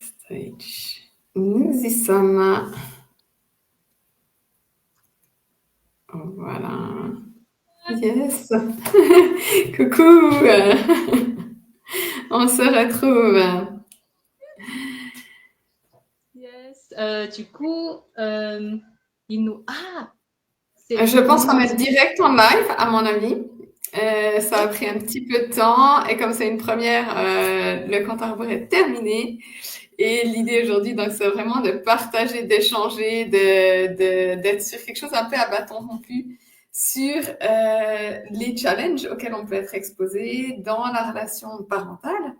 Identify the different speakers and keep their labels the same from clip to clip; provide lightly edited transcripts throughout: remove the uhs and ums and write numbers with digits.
Speaker 1: Stage. Nous y sommes. Voilà. Yes. Coucou. On se retrouve.
Speaker 2: Yes. Du coup, il nous... Ah,
Speaker 1: Je pense qu'on
Speaker 2: nous...
Speaker 1: est direct en live, à mon avis. Ça a
Speaker 2: Ok.
Speaker 1: pris un petit peu de temps et comme c'est une première, le compte à rebours est terminé. Et l'idée aujourd'hui, donc, c'est vraiment de partager, d'échanger, d'être sur quelque chose un peu à bâton rompu sur les challenges auxquels on peut être exposé dans la relation parentale.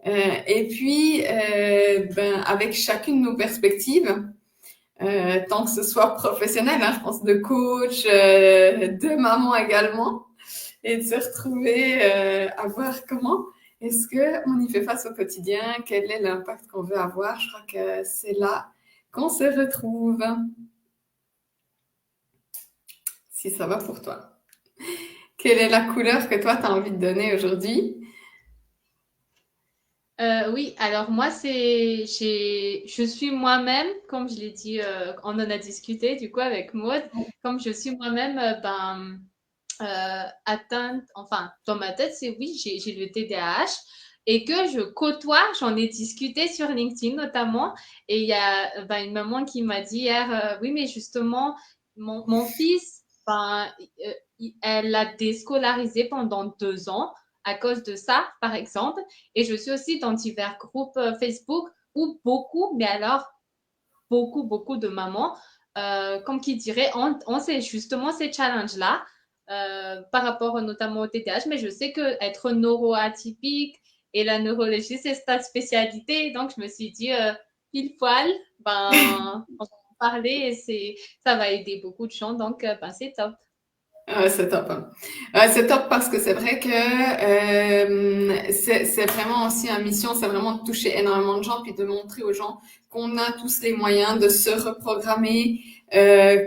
Speaker 1: Et puis, avec chacune de nos perspectives, tant que ce soit professionnel, hein, je pense de coach, de maman également, et de se retrouver à voir comment est-ce qu'on y fait face au quotidien, quel est l'impact qu'on veut avoir. Je crois que c'est là qu'on se retrouve, si ça va pour toi. Quelle est la couleur que toi, tu as envie de donner aujourd'hui?
Speaker 2: Oui, alors moi, je suis moi-même, comme je l'ai dit, on en a discuté du coup avec Maud, comme je suis moi-même, atteinte, enfin, dans ma tête, c'est oui, j'ai le TDAH et que je côtoie, j'en ai discuté sur LinkedIn notamment, et il y a une maman qui m'a dit hier, oui, mais justement, mon fils, elle l'a déscolarisé pendant 2 ans à cause de ça, par exemple, et je suis aussi dans divers groupes Facebook où beaucoup, mais alors beaucoup de mamans, comme qui dirait, on sait justement ces challenges-là par rapport notamment au TDAH, mais je sais que être neuroatypique et la neurologie, c'est sa spécialité. Donc, je me suis dit, pile poil, on va en parler et ça va aider beaucoup de gens. Donc, c'est top.
Speaker 1: C'est top, hein. C'est top parce que c'est vrai que c'est vraiment aussi une mission, c'est vraiment de toucher énormément de gens puis de montrer aux gens qu'on a tous les moyens de se reprogrammer,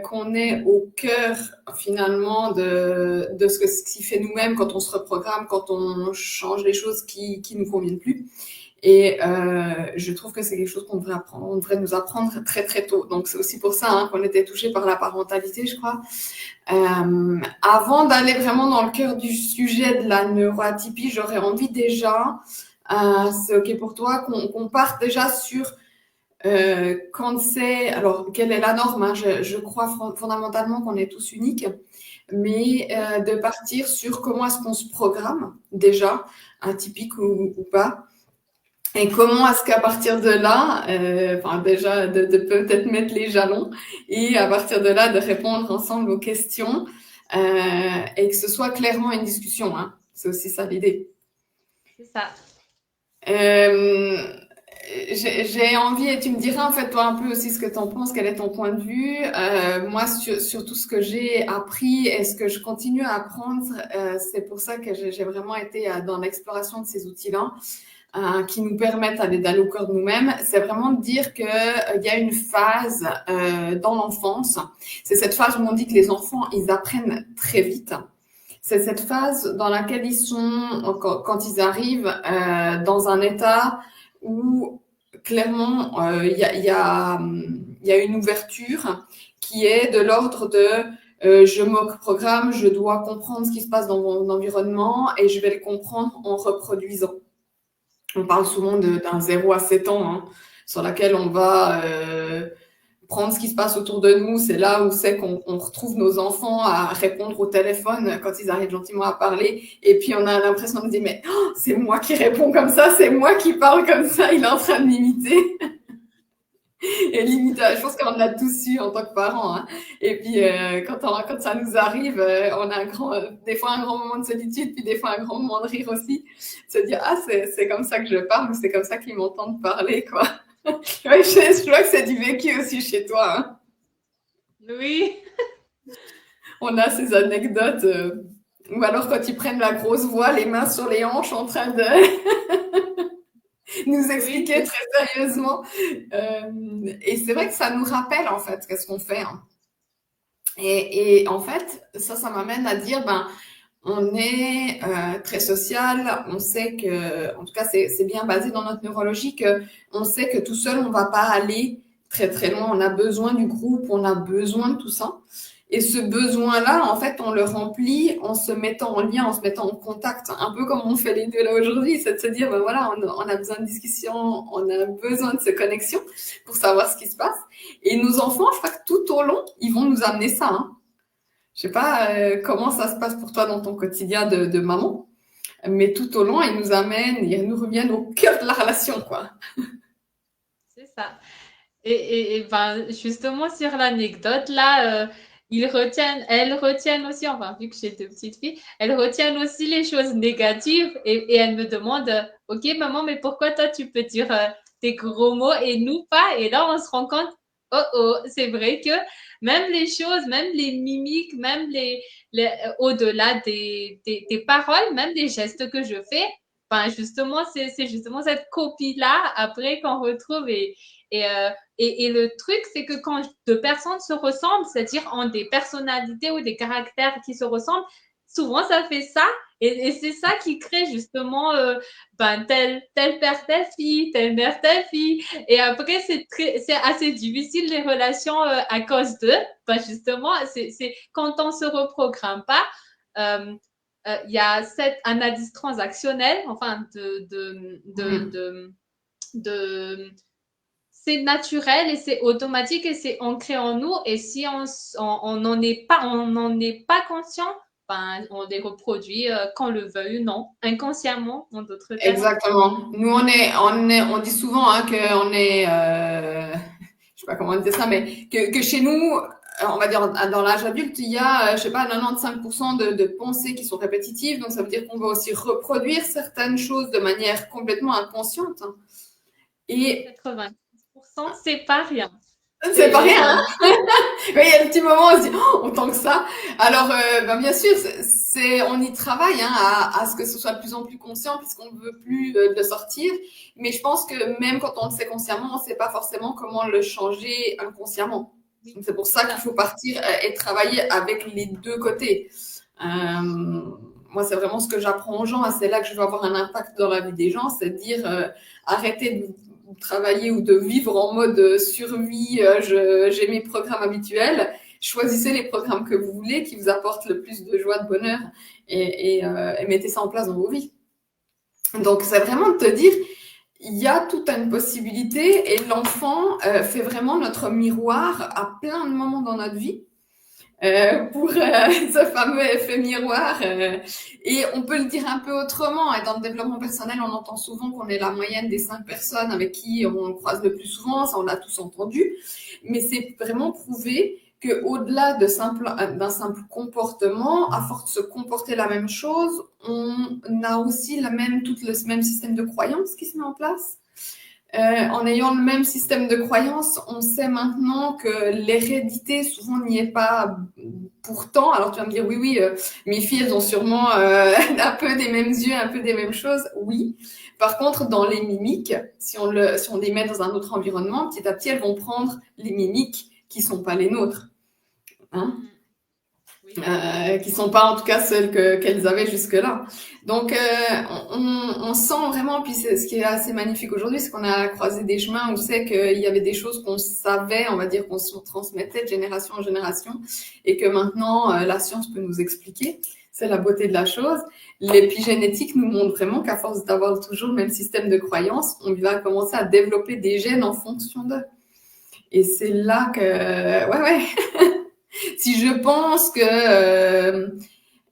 Speaker 1: qu'on est au cœur finalement de ce qui fait nous-mêmes quand on se reprogramme, quand on change les choses qui nous conviennent plus. Et je trouve que c'est quelque chose qu'on devrait apprendre, on devrait nous apprendre très très tôt. Donc c'est aussi pour ça hein, qu'on était touché par la parentalité, je crois. Avant d'aller vraiment dans le cœur du sujet de la neuroatypie, j'aurais envie déjà, c'est OK pour toi, qu'on parte déjà sur quand c'est, alors quelle est la norme hein, je crois fondamentalement qu'on est tous uniques, mais
Speaker 2: Oui,
Speaker 1: de partir sur comment est-ce qu'on se programme déjà, atypique ou pas, et comment est-ce qu'à partir de là, déjà de peut-être mettre les jalons et à partir de là de répondre ensemble aux questions et que ce soit clairement une discussion. Hein. C'est aussi ça l'idée.
Speaker 2: c'est ça.
Speaker 1: Euh, j'ai envie, et tu me diras en fait toi un peu aussi ce que tu en penses, quel est ton point de vue. Moi, sur tout ce que j'ai appris et ce que je continue à apprendre, c'est pour ça que j'ai vraiment été dans l'exploration de ces outils-là. Qui nous permettent d'aller au cœur de nous-mêmes, c'est vraiment de dire qu'il y a une phase dans l'enfance. C'est cette phase où on dit que les enfants, ils apprennent très vite. C'est cette phase dans laquelle ils sont, quand ils arrivent dans un état où clairement il y a une ouverture qui est de l'ordre de je me programme, je dois comprendre ce qui se passe dans mon environnement et je vais le comprendre en reproduisant. On parle souvent d'un 0 à 7 ans, hein, sur laquelle on va prendre ce qui se passe autour de nous. C'est là où c'est qu'on retrouve nos enfants à répondre au téléphone quand ils arrivent gentiment à parler. Et puis on a l'impression de dire, mais oh, c'est moi qui réponds comme ça, c'est moi qui parle comme ça, il est en train de m'imiter. Et limite, je pense qu'on l'a tous eu en tant que parents. Hein. Et puis, quand ça nous arrive, on a des fois un grand moment de solitude, puis des fois un grand moment de rire aussi. Se dire, ah, c'est comme ça que je parle, ou c'est comme ça qu'ils m'entendent parler, quoi. Ouais, je vois que c'est du vécu aussi chez toi. Hein.
Speaker 2: Oui,
Speaker 1: On a ces anecdotes. Ou alors quand ils prennent la grosse voix, les mains sur les hanches, en train de nous
Speaker 2: oui,
Speaker 1: expliquer très sérieusement. Et c'est vrai que ça nous rappelle, en fait, qu'est-ce qu'on fait. Hein. Et en fait, ça m'amène à dire, ben, on est très social. On sait que, en tout cas, c'est bien basé dans notre neurologie que on sait que tout seul, on va pas aller très très loin. On a besoin du groupe, on a besoin de tout ça. Et ce besoin-là, en fait, on le remplit en se mettant en lien, en se mettant en contact, un peu comme on fait les deux là aujourd'hui, c'est de se dire, ben voilà, on a besoin de discussion, on a besoin de ces connexions pour savoir ce qui se passe. Et nos enfants, je crois que tout au long, ils vont nous amener ça. Hein. Je sais pas comment ça se passe pour toi dans ton quotidien de maman, mais tout au long, ils nous amènent, ils nous reviennent au cœur de la relation, quoi.
Speaker 2: C'est ça. Et ben, justement, sur l'anecdote, là, elles retiennent aussi, enfin, vu que j'ai deux petites filles, elles retiennent aussi les choses négatives et elles me demandent, OK, maman, mais pourquoi toi, tu peux dire des gros mots et nous pas? Et là, on se rend compte, oh, oh, c'est vrai que même les choses, même les mimiques, même au-delà des paroles, même des gestes que je fais, ben, justement, c'est justement cette copie-là, après, qu'on retrouve et, euh, et le truc, c'est que quand deux personnes se ressemblent, c'est-à-dire ont des personnalités ou des caractères qui se ressemblent, souvent ça fait ça. Et c'est ça qui crée justement ben, tel père, telle fille, telle mère, telle fille. Et après, c'est assez difficile les relations à cause d'eux. Ben, justement, c'est quand on se reprogramme pas. Il y a cette analyse transactionnelle, enfin
Speaker 1: Mm.
Speaker 2: de c'est naturel et c'est automatique et c'est ancré en nous. Et si on n'en est pas conscient, ben, on les reproduit qu'on le veuille ou non, inconsciemment, en d'autres termes.
Speaker 1: Exactement. Nous, on dit souvent hein, qu'on est, je sais pas comment dire ça, mais que chez nous, on va dire dans l'âge adulte, il y a, je sais pas, 95% de pensées qui sont répétitives. Donc, ça veut dire qu'on va aussi reproduire certaines choses de manière complètement inconsciente. Hein. Et
Speaker 2: 90%, c'est pas rien.
Speaker 1: c'est pas
Speaker 2: C'est,
Speaker 1: rien.
Speaker 2: enfin,
Speaker 1: Hein. Oui, il y a le petit moment où on se dit, oh, autant que ça. Alors, ben, bien sûr, on y travaille hein, à ce que ce soit de plus en plus conscient, puisqu'on ne veut plus le sortir. Mais je pense que même quand on le sait consciemment, on ne sait pas forcément comment le changer inconsciemment.
Speaker 2: oui,
Speaker 1: Donc, c'est pour
Speaker 2: c'est
Speaker 1: ça qu'il
Speaker 2: ça.
Speaker 1: faut partir et travailler avec les deux côtés. Moi, c'est vraiment ce que j'apprends aux gens. Hein, c'est là que je veux avoir un impact dans la vie des gens, c'est de dire arrêtez de travailler ou de vivre en mode survie. J'ai mes programmes habituels. Choisissez les programmes que vous voulez, qui vous apportent le plus de joie, de bonheur, et mettez ça en place dans vos vies. Donc, c'est vraiment de te dire, il y a toute une possibilité, et l'enfant fait vraiment notre miroir à plein de moments dans notre vie pour ce fameux effet miroir. Et on peut le dire un peu autrement. Et dans le développement personnel, on entend souvent qu'on est la moyenne des 5 personnes avec qui on croise le plus souvent. Ça, on l'a tous entendu. Mais c'est vraiment prouvé que au-delà d'un simple comportement, à force de se comporter la même chose, on a aussi tout le même système de croyances qui se met en place. En ayant le même système de croyance, on sait maintenant que l'hérédité souvent n'y est pas pourtant. Alors tu vas me dire oui, oui, mes filles elles ont sûrement un peu des mêmes yeux, un peu des mêmes choses. Oui. Par contre, dans les mimiques, si on les met dans un autre environnement, petit à petit elles vont prendre les mimiques qui sont pas les nôtres. Hein
Speaker 2: Mm-hmm. Oui.
Speaker 1: qui sont pas en tout cas celles qu'elles avaient jusque-là. Donc on sent vraiment, puis ce qui est assez magnifique aujourd'hui, c'est qu'on a croisé des chemins où c'est qu'il y avait des choses qu'on savait, on va dire qu'on se transmettait de génération en génération, et que maintenant la science peut nous expliquer. C'est la beauté de la chose. L'épigénétique nous montre vraiment qu'à force d'avoir toujours le même système de croyance, on va commencer à développer des gènes en fonction d'eux. Et c'est là que, ouais, ouais, si je pense que,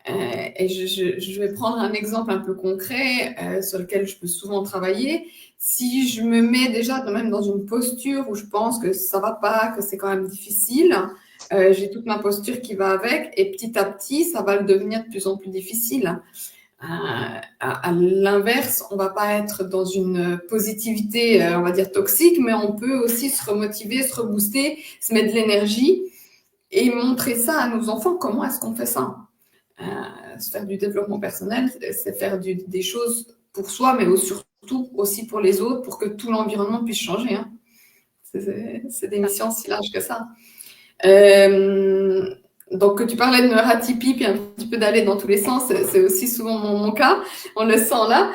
Speaker 1: et je vais prendre un exemple un peu concret sur lequel je peux souvent travailler, si je me mets déjà même dans une posture où je pense que ça va pas, que c'est quand même difficile, j'ai toute ma posture qui va avec, et petit à petit, ça va le devenir de plus en plus difficile. À l'inverse, on va pas être dans une positivité, on va dire toxique, mais on peut aussi se remotiver, se rebooster, se mettre de l'énergie et montrer ça à nos enfants. Comment est-ce qu'on fait ça? Se faire du développement personnel, c'est faire des choses pour soi, mais surtout aussi pour les autres, pour que tout l'environnement puisse changer. Hein. C'est des missions si larges que ça. Donc, que tu parlais de neurotypie, puis un petit peu d'aller dans tous les sens, c'est aussi souvent mon cas. On le sent là.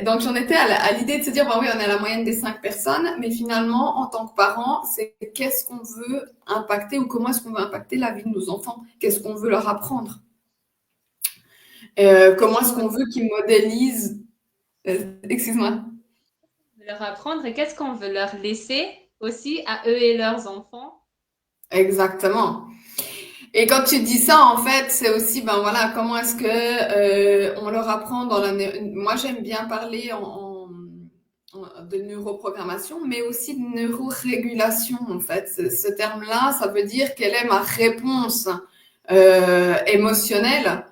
Speaker 1: Donc, j'en étais à l'idée de se dire, bah oui, on est à la moyenne des 5 personnes, mais finalement, en tant que parent, c'est qu'est-ce qu'on veut impacter ou comment est-ce qu'on veut impacter la vie de nos enfants? Qu'est-ce qu'on veut leur apprendre? Comment est-ce qu'on veut qu'ils modélisent? Excuse-moi.
Speaker 2: Leur apprendre et qu'est-ce qu'on veut leur laisser aussi à eux et leurs enfants.
Speaker 1: Exactement. Et quand tu dis ça, en fait, c'est aussi, ben voilà, comment est-ce que on leur apprend dans la. Moi, j'aime bien parler de neuroprogrammation, mais aussi de neurorégulation, en fait. Ce terme-là, ça veut dire quelle est ma réponse émotionnelle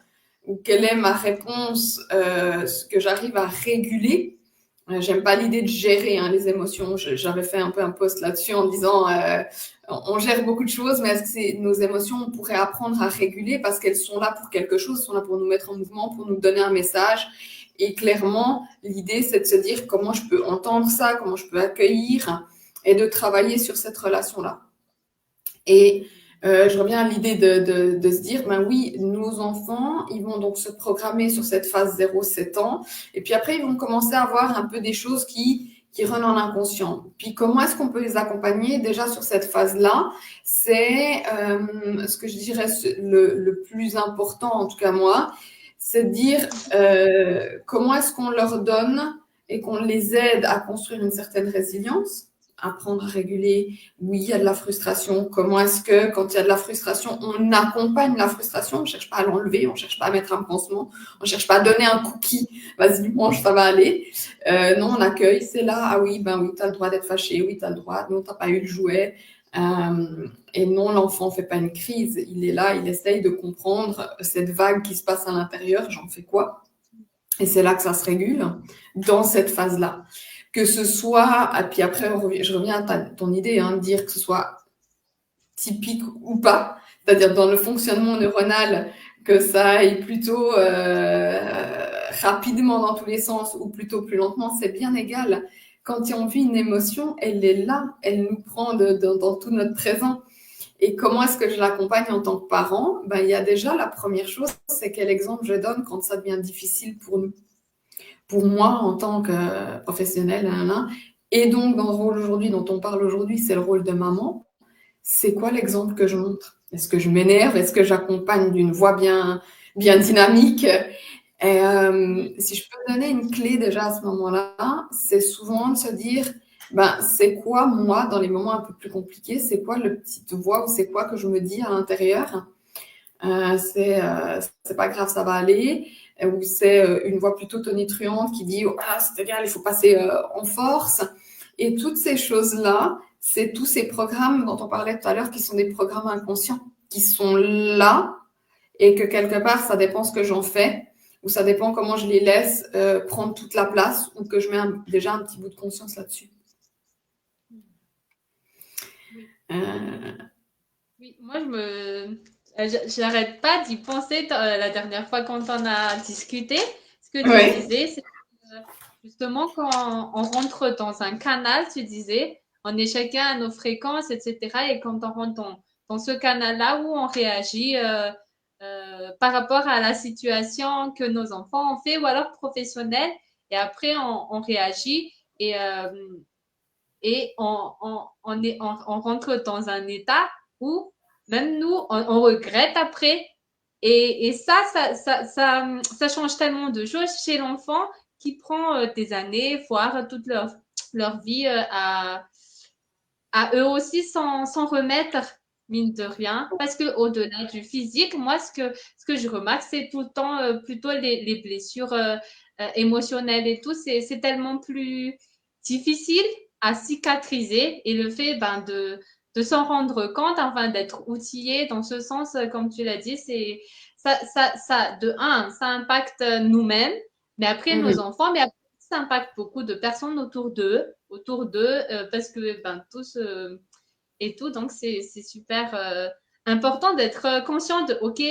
Speaker 1: ou quelle est ma réponse ce que j'arrive à réguler. J'aime pas l'idée de gérer hein, les émotions. J'avais fait un peu un post là-dessus en disant on gère beaucoup de choses, mais est-ce que c'est nos émotions on pourrait apprendre à réguler parce qu'elles sont là pour quelque chose, elles sont là pour nous mettre en mouvement, pour nous donner un message. Et clairement, l'idée c'est de se dire comment je peux entendre ça, comment je peux accueillir et de travailler sur cette relation-là. Et je reviens à l'idée de se dire, ben oui, nos enfants, ils vont donc se programmer sur cette phase 0-7 ans, et puis après, ils vont commencer à avoir un peu des choses qui rentrent en inconscient. Puis comment est-ce qu'on peut les accompagner déjà sur cette phase-là? C'est ce que je dirais le plus important, en tout cas moi, c'est de dire comment est-ce qu'on leur donne et qu'on les aide à construire une certaine résilience, apprendre à réguler. Oui, il y a de la frustration. Comment est-ce que, quand il y a de la frustration, on accompagne la frustration? On ne cherche pas à l'enlever, on ne cherche pas à mettre un pansement, on ne cherche pas à donner un cookie. Vas-y, mange, ça va aller. Non, on accueille, c'est là. Ah oui, ben oui, tu as le droit d'être fâché. Oui, tu as le droit. Non, tu n'as pas eu le jouet. Et non, l'enfant ne fait pas une crise. Il est là, il essaye de comprendre cette vague qui se passe à l'intérieur. J'en fais quoi? Et c'est là que ça se régule, dans cette phase-là. Que ce soit, et puis après, je reviens à ton idée, hein, de dire que ce soit typique ou pas, c'est-à-dire dans le fonctionnement neuronal, que ça aille plutôt rapidement dans tous les sens ou plutôt plus lentement, c'est bien égal. Quand on vit une émotion, elle est là, elle nous prend dans tout notre présent. Et comment est-ce que je l'accompagne en tant que parent? Ben, il y a déjà la première chose, c'est quel exemple je donne quand ça devient difficile pour nous. Pour moi, en tant que professionnelle, et donc dans le rôle aujourd'hui dont on parle aujourd'hui, c'est le rôle de maman. C'est quoi l'exemple que je montre? Est-ce que je m'énerve? Est-ce que j'accompagne d'une voix bien dynamique? Et si je peux donner une clé déjà à ce moment-là, c'est souvent de se dire, ben, c'est quoi moi, dans les moments un peu plus compliqués, c'est quoi le petite voix ou c'est quoi que je me dis à l'intérieur? C'est pas grave, ça va aller. Ou c'est une voix plutôt tonitruante qui dit, oh, ah, c'est égal, il faut passer en force. Et toutes ces choses-là, c'est tous ces programmes dont on parlait tout à l'heure qui sont des programmes inconscients, qui sont là et que quelque part, ça dépend ce que j'en fais ou ça dépend comment je les laisse prendre toute la place ou que je mets déjà un petit bout de conscience là-dessus.
Speaker 2: Oui. Oui, moi, j'arrête pas d'y penser la dernière fois quand on a discuté. Ce que tu disais, c'est justement quand on rentre dans un canal, tu disais, on est chacun à nos fréquences, etc. Et quand on rentre dans ce canal-là où on réagit par rapport à la situation que nos enfants ont fait ou alors professionnelle, et après on réagit et on rentre dans un état où même nous, on regrette après. Et ça change tellement de choses chez l'enfant qui prend des années, voire toute leur vie à eux aussi s'en remettre, mine de rien. Parce que au-delà du physique, moi, ce que je remarque, c'est tout le temps plutôt les blessures émotionnelles et tout. C'est tellement plus difficile à cicatriser et le fait ben, de s'en rendre compte, enfin d'être outillé dans ce sens, comme tu l'as dit, c'est de un, ça impacte nous-mêmes, mais après nos enfants, mais après, ça impacte beaucoup de personnes autour d'eux, parce que ben tous et tout, donc c'est super important d'être conscient de, ok,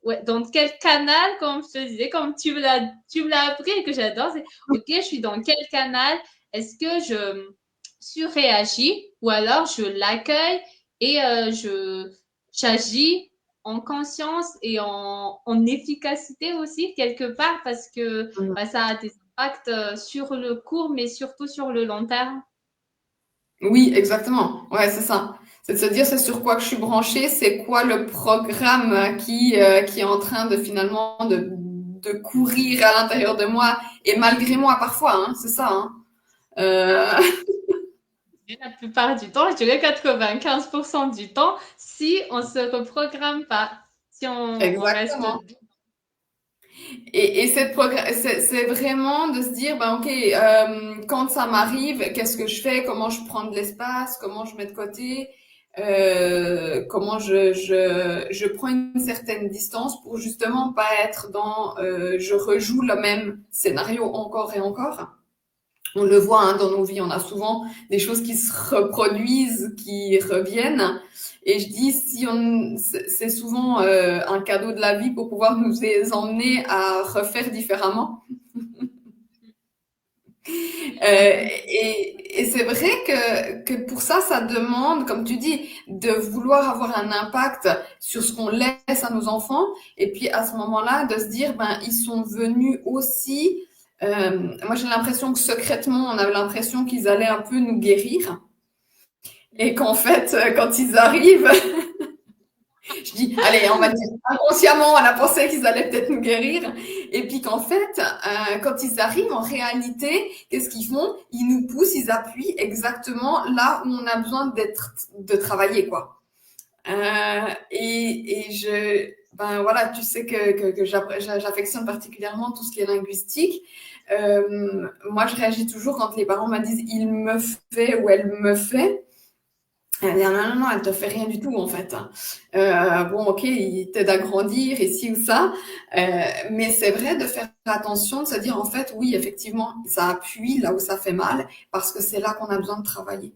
Speaker 2: ouais, dans quel canal, comme je te disais, comme tu me l'as appris et que j'adore, c'est ok, je suis dans quel canal, est-ce que je surréagis ou alors je l'accueille et j'agis en conscience et en efficacité aussi, quelque part, parce que bah, ça a des impacts sur le court, mais surtout sur le long terme.
Speaker 1: Oui, exactement. Ouais, c'est ça. C'est de se dire c'est sur quoi que je suis branchée, c'est quoi le programme qui est en train de finalement de courir à l'intérieur de moi et malgré moi parfois, hein, c'est ça. Hein. Euh,
Speaker 2: La plupart du temps, je dirais 95% du temps, si on ne se reprogramme pas, si on reste.
Speaker 1: exactement. Et c'est vraiment de se dire, ben ok, quand ça m'arrive, qu'est-ce que je fais, comment je prends de l'espace, comment je mets de côté, comment je prends une certaine distance pour justement pas être dans, je rejoue le même scénario encore et encore. On le voit hein, dans nos vies, on a souvent des choses qui se reproduisent, qui reviennent. Et je dis, si on, c'est souvent un cadeau de la vie pour pouvoir nous emmener à refaire différemment. Et c'est vrai que pour ça, ça demande, comme tu dis, de vouloir avoir un impact sur ce qu'on laisse à nos enfants. Et puis à ce moment-là, de se dire, ben ils sont venus aussi. Moi, j'ai l'impression que secrètement, on avait l'impression qu'ils allaient un peu nous guérir. Et qu'en fait, quand ils arrivent, je dis, allez, on va dire, inconsciemment, on a pensé qu'ils allaient peut-être nous guérir. Et puis qu'en fait, quand ils arrivent, en réalité, qu'est-ce qu'ils font? Ils nous poussent, ils appuient exactement là où on a besoin de travailler, quoi. Ben voilà, tu sais que j'affectionne particulièrement tout ce qui est linguistique. Moi, je réagis toujours quand les parents me disent il me fait ou elle me fait. Elle dit, non, non, non, elle te fait rien du tout, en fait. Bon, ok, il t'aide à grandir, ici ou ça. Mais c'est vrai de faire attention, de se dire, en fait, oui, effectivement, ça appuie là où ça fait mal, parce que c'est là qu'on a besoin de travailler.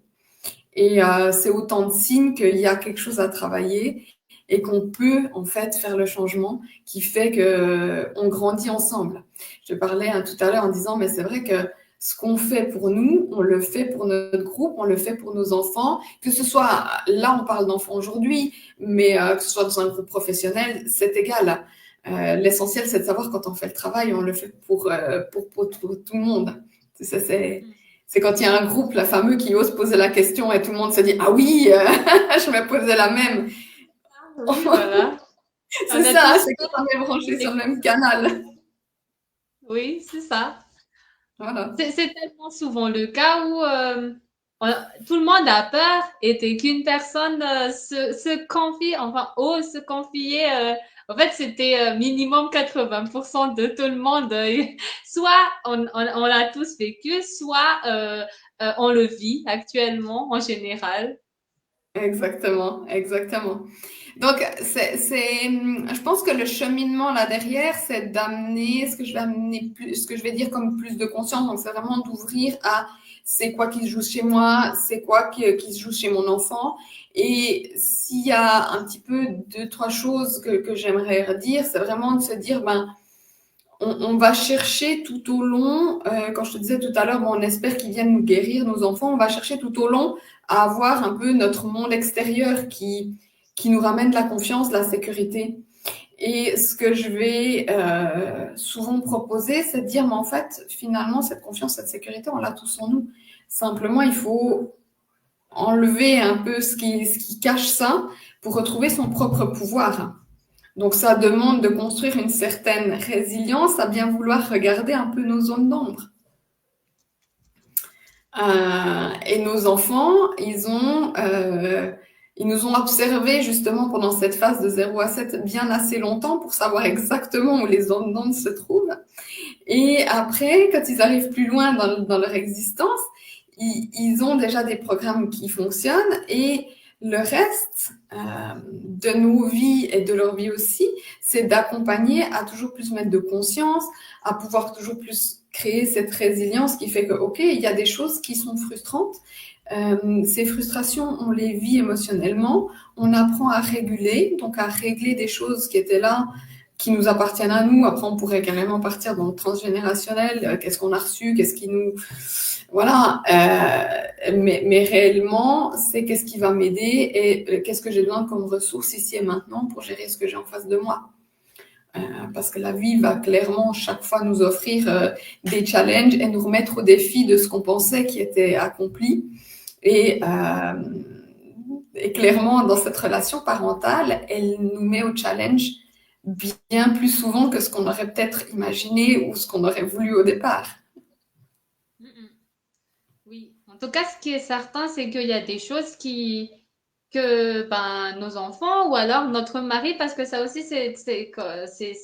Speaker 1: Et c'est autant de signes qu'il y a quelque chose à travailler et qu'on peut, en fait, faire le changement qui fait que on grandit ensemble. Je parlais hein, tout à l'heure en disant, mais c'est vrai que ce qu'on fait pour nous, on le fait pour notre groupe, on le fait pour nos enfants, que ce soit, là on parle d'enfants aujourd'hui, mais que ce soit dans un groupe professionnel, c'est égal. L'essentiel, c'est de savoir quand on fait le travail, on le fait pour tout le monde. C'est quand il y a un groupe, la fameux, qui ose poser la question et tout le monde se dit, ah oui, je vais poser la même.
Speaker 2: Oui, voilà.
Speaker 1: C'est ça, c'est quand on est branché sur le même canal.
Speaker 2: Oui, c'est ça.
Speaker 1: Voilà.
Speaker 2: C'est tellement souvent le cas où tout le monde a peur et dès qu'une personne se confie, enfin ose se confier, en fait c'était minimum 80% de tout le monde. Soit on l'a tous vécu, soit on le vit actuellement en général.
Speaker 1: Exactement, exactement. Donc, je pense que le cheminement là derrière, c'est d'amener ce que je vais amener plus, ce que je vais dire comme plus de conscience. Donc, c'est vraiment d'ouvrir à c'est quoi qui se joue chez moi, c'est quoi qui se joue chez mon enfant. Et s'il y a un petit peu deux, trois choses que j'aimerais dire, c'est vraiment de se dire, ben, on va chercher tout au long, quand je te disais tout à l'heure, bon, on espère qu'ils viennent nous guérir, nos enfants, on va chercher tout au long à avoir un peu notre monde extérieur qui nous ramène la confiance, la sécurité. Et ce que je vais souvent proposer, c'est de dire, mais en fait, finalement, cette confiance, cette sécurité, on l'a tous en nous. Simplement, il faut enlever un peu ce qui cache ça pour retrouver son propre pouvoir. Donc, ça demande de construire une certaine résilience à bien vouloir regarder un peu nos zones d'ombre. Et nos enfants, ils nous ont observés justement pendant cette phase de 0 à 7 bien assez longtemps pour savoir exactement où les zones d'ombre se trouvent. Et après, quand ils arrivent plus loin dans leur existence, ils ont déjà des programmes qui fonctionnent et le reste de nos vies et de leur vie aussi, c'est d'accompagner à toujours plus mettre de conscience, à pouvoir toujours plus créer cette résilience qui fait que, ok, il y a des choses qui sont frustrantes. Ces frustrations, on les vit émotionnellement, on apprend à réguler, donc à régler des choses qui étaient là qui nous appartiennent à nous. Après, on pourrait carrément partir dans le transgénérationnel. Qu'est-ce qu'on a reçu? Qu'est-ce qui nous... Voilà. Mais réellement, c'est qu'est-ce qui va m'aider et qu'est-ce que j'ai besoin comme ressources ici et maintenant pour gérer ce que j'ai en face de moi. Parce que la vie va clairement chaque fois nous offrir des challenges et nous remettre au défi de ce qu'on pensait qui était accompli. Et clairement, dans cette relation parentale, elle nous met au challenge bien plus souvent que ce qu'on aurait peut-être imaginé ou ce qu'on aurait voulu au départ.
Speaker 2: Oui, en tout cas, ce qui est certain, c'est qu'il y a des choses que nos enfants ou alors notre mari, parce que ça aussi, c'est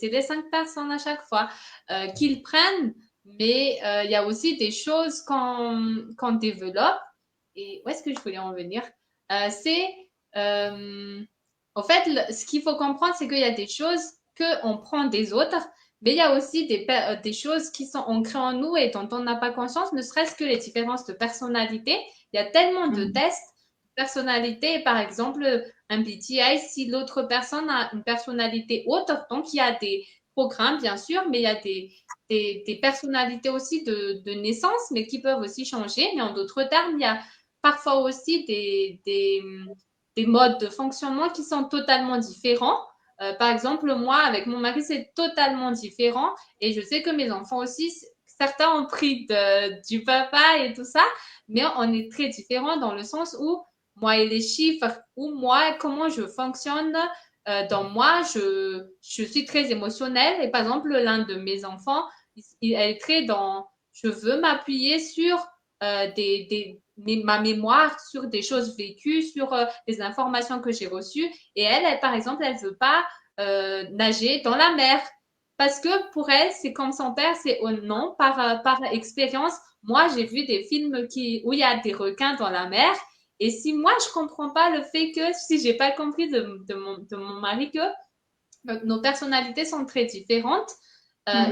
Speaker 2: les 5 personnes à chaque fois, qu'ils prennent, mais il y a aussi des choses qu'on développe. Et où est-ce que je voulais en venir? C'est, en fait, ce qu'il faut comprendre, c'est qu'il y a des choses qu'on prend des autres, mais il y a aussi des choses qui sont ancrées en nous et dont on n'a pas conscience, ne serait-ce que les différences de personnalité. Il y a tellement de tests de personnalité, par exemple, un BTI, si l'autre personne a une personnalité autre, donc il y a des programmes, bien sûr, mais il y a des personnalités aussi de naissance, mais qui peuvent aussi changer. Mais en d'autres termes, il y a parfois aussi des modes de fonctionnement qui sont totalement différents. Par exemple, moi, avec mon mari, c'est totalement différent. Et je sais que mes enfants aussi, certains ont pris du papa et tout ça, mais on est très différents dans le sens où moi et les chiffres, ou moi, comment je fonctionne. Dans moi, je suis très émotionnelle. Et par exemple, l'un de mes enfants, elle est très dans, je veux m'appuyer sur ma mémoire, sur des choses vécues, sur des informations que j'ai reçues. Et elle, par exemple, elle veut pas nager dans la mer. Parce que pour elle, c'est comme son père, c'est oh non, par expérience. Moi, j'ai vu des films où il y a des requins dans la mer. Et si moi, je comprends pas le fait que, si j'ai pas compris de mon mari que nos personnalités sont très différentes,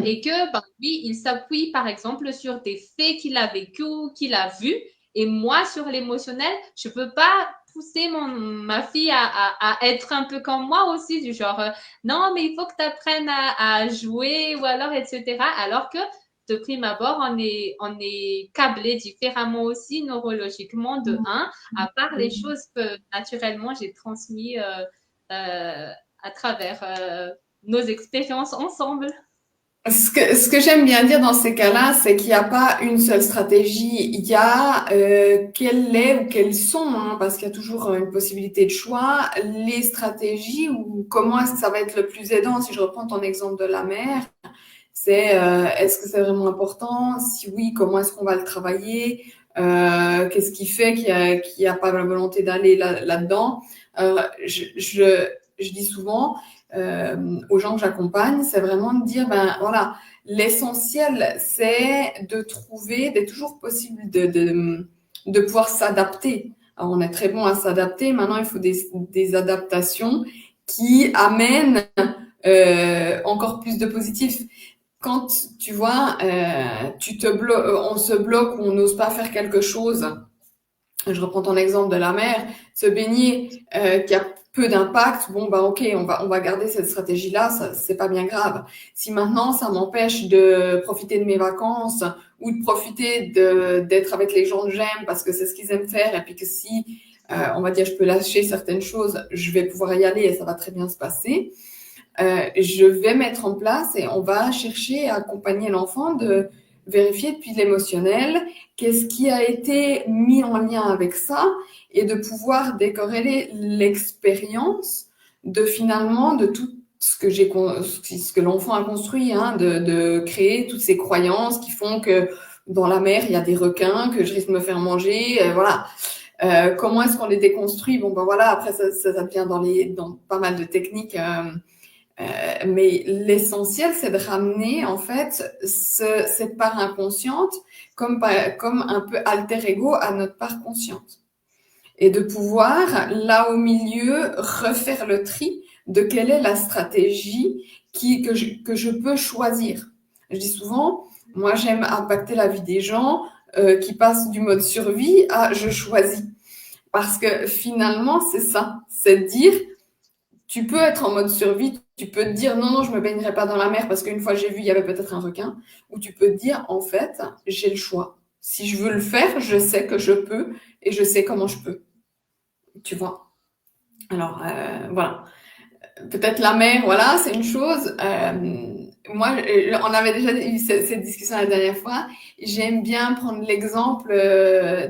Speaker 2: et que lui, il s'appuie par exemple sur des faits qu'il a vécu, qu'il a vus, et moi sur l'émotionnel, je peux pas pousser ma fille à être un peu comme moi aussi, du genre non, mais il faut que tu apprennes à jouer ou alors etc. Alors que de prime abord, on est câblé différemment aussi neurologiquement de un, à part les choses que naturellement j'ai transmis à travers nos expériences ensemble.
Speaker 1: Ce que j'aime bien dire dans ces cas-là, c'est qu'il n'y a pas une seule stratégie. Il y a quelle est ou quelles sont, hein, parce qu'il y a toujours une possibilité de choix, les stratégies ou comment est-ce que ça va être le plus aidant. Si je reprends ton exemple de la mer, c'est est-ce que c'est vraiment important? Si oui, comment est-ce qu'on va le travailler? Qu'est-ce qui fait qu'il y a pas la volonté d'aller là-dedans? Je dis souvent aux gens que j'accompagne, c'est vraiment de dire, ben voilà, l'essentiel, c'est de trouver, d'être toujours possible de pouvoir s'adapter. Alors, on est très bon à s'adapter. Maintenant, il faut des adaptations qui amènent encore plus de positif. Quand tu vois, on se bloque ou on n'ose pas faire quelque chose. Je reprends ton exemple de la mer, se baigner qui a peu d'impact. Bon bah ok, on va garder cette stratégie-là, c'est pas bien grave. Si maintenant ça m'empêche de profiter de mes vacances ou de profiter d'être avec les gens que j'aime parce que c'est ce qu'ils aiment faire et puis que si on va dire je peux lâcher certaines choses, je vais pouvoir y aller et ça va très bien se passer. Je vais mettre en place et on va chercher à accompagner l'enfant de vérifier depuis l'émotionnel qu'est-ce qui a été mis en lien avec ça et de pouvoir décorréler l'expérience de finalement de tout ce que l'enfant a construit, hein, de créer toutes ces croyances qui font que dans la mer il y a des requins, que je risque de me faire manger, voilà. Comment est-ce qu'on les déconstruit? Bon ben voilà, après ça vient dans pas mal de techniques. Mais l'essentiel, c'est de ramener en fait cette part inconsciente comme un peu alter ego à notre part consciente. Et de pouvoir, là au milieu, refaire le tri de quelle est la stratégie que je peux choisir. Je dis souvent, moi j'aime impacter la vie des gens qui passent du mode survie à je choisis. Parce que finalement, c'est ça, c'est de dire Tu peux être en mode survie, tu peux te dire non, non, je me baignerai pas dans la mer parce qu'une fois j'ai vu, il y avait peut-être un requin. Ou tu peux te dire, en fait, j'ai le choix. Si je veux le faire, je sais que je peux et je sais comment je peux. Tu vois. Alors, voilà. Peut-être la mer, voilà, c'est une chose. Moi, on avait déjà eu cette discussion la dernière fois. J'aime bien prendre l'exemple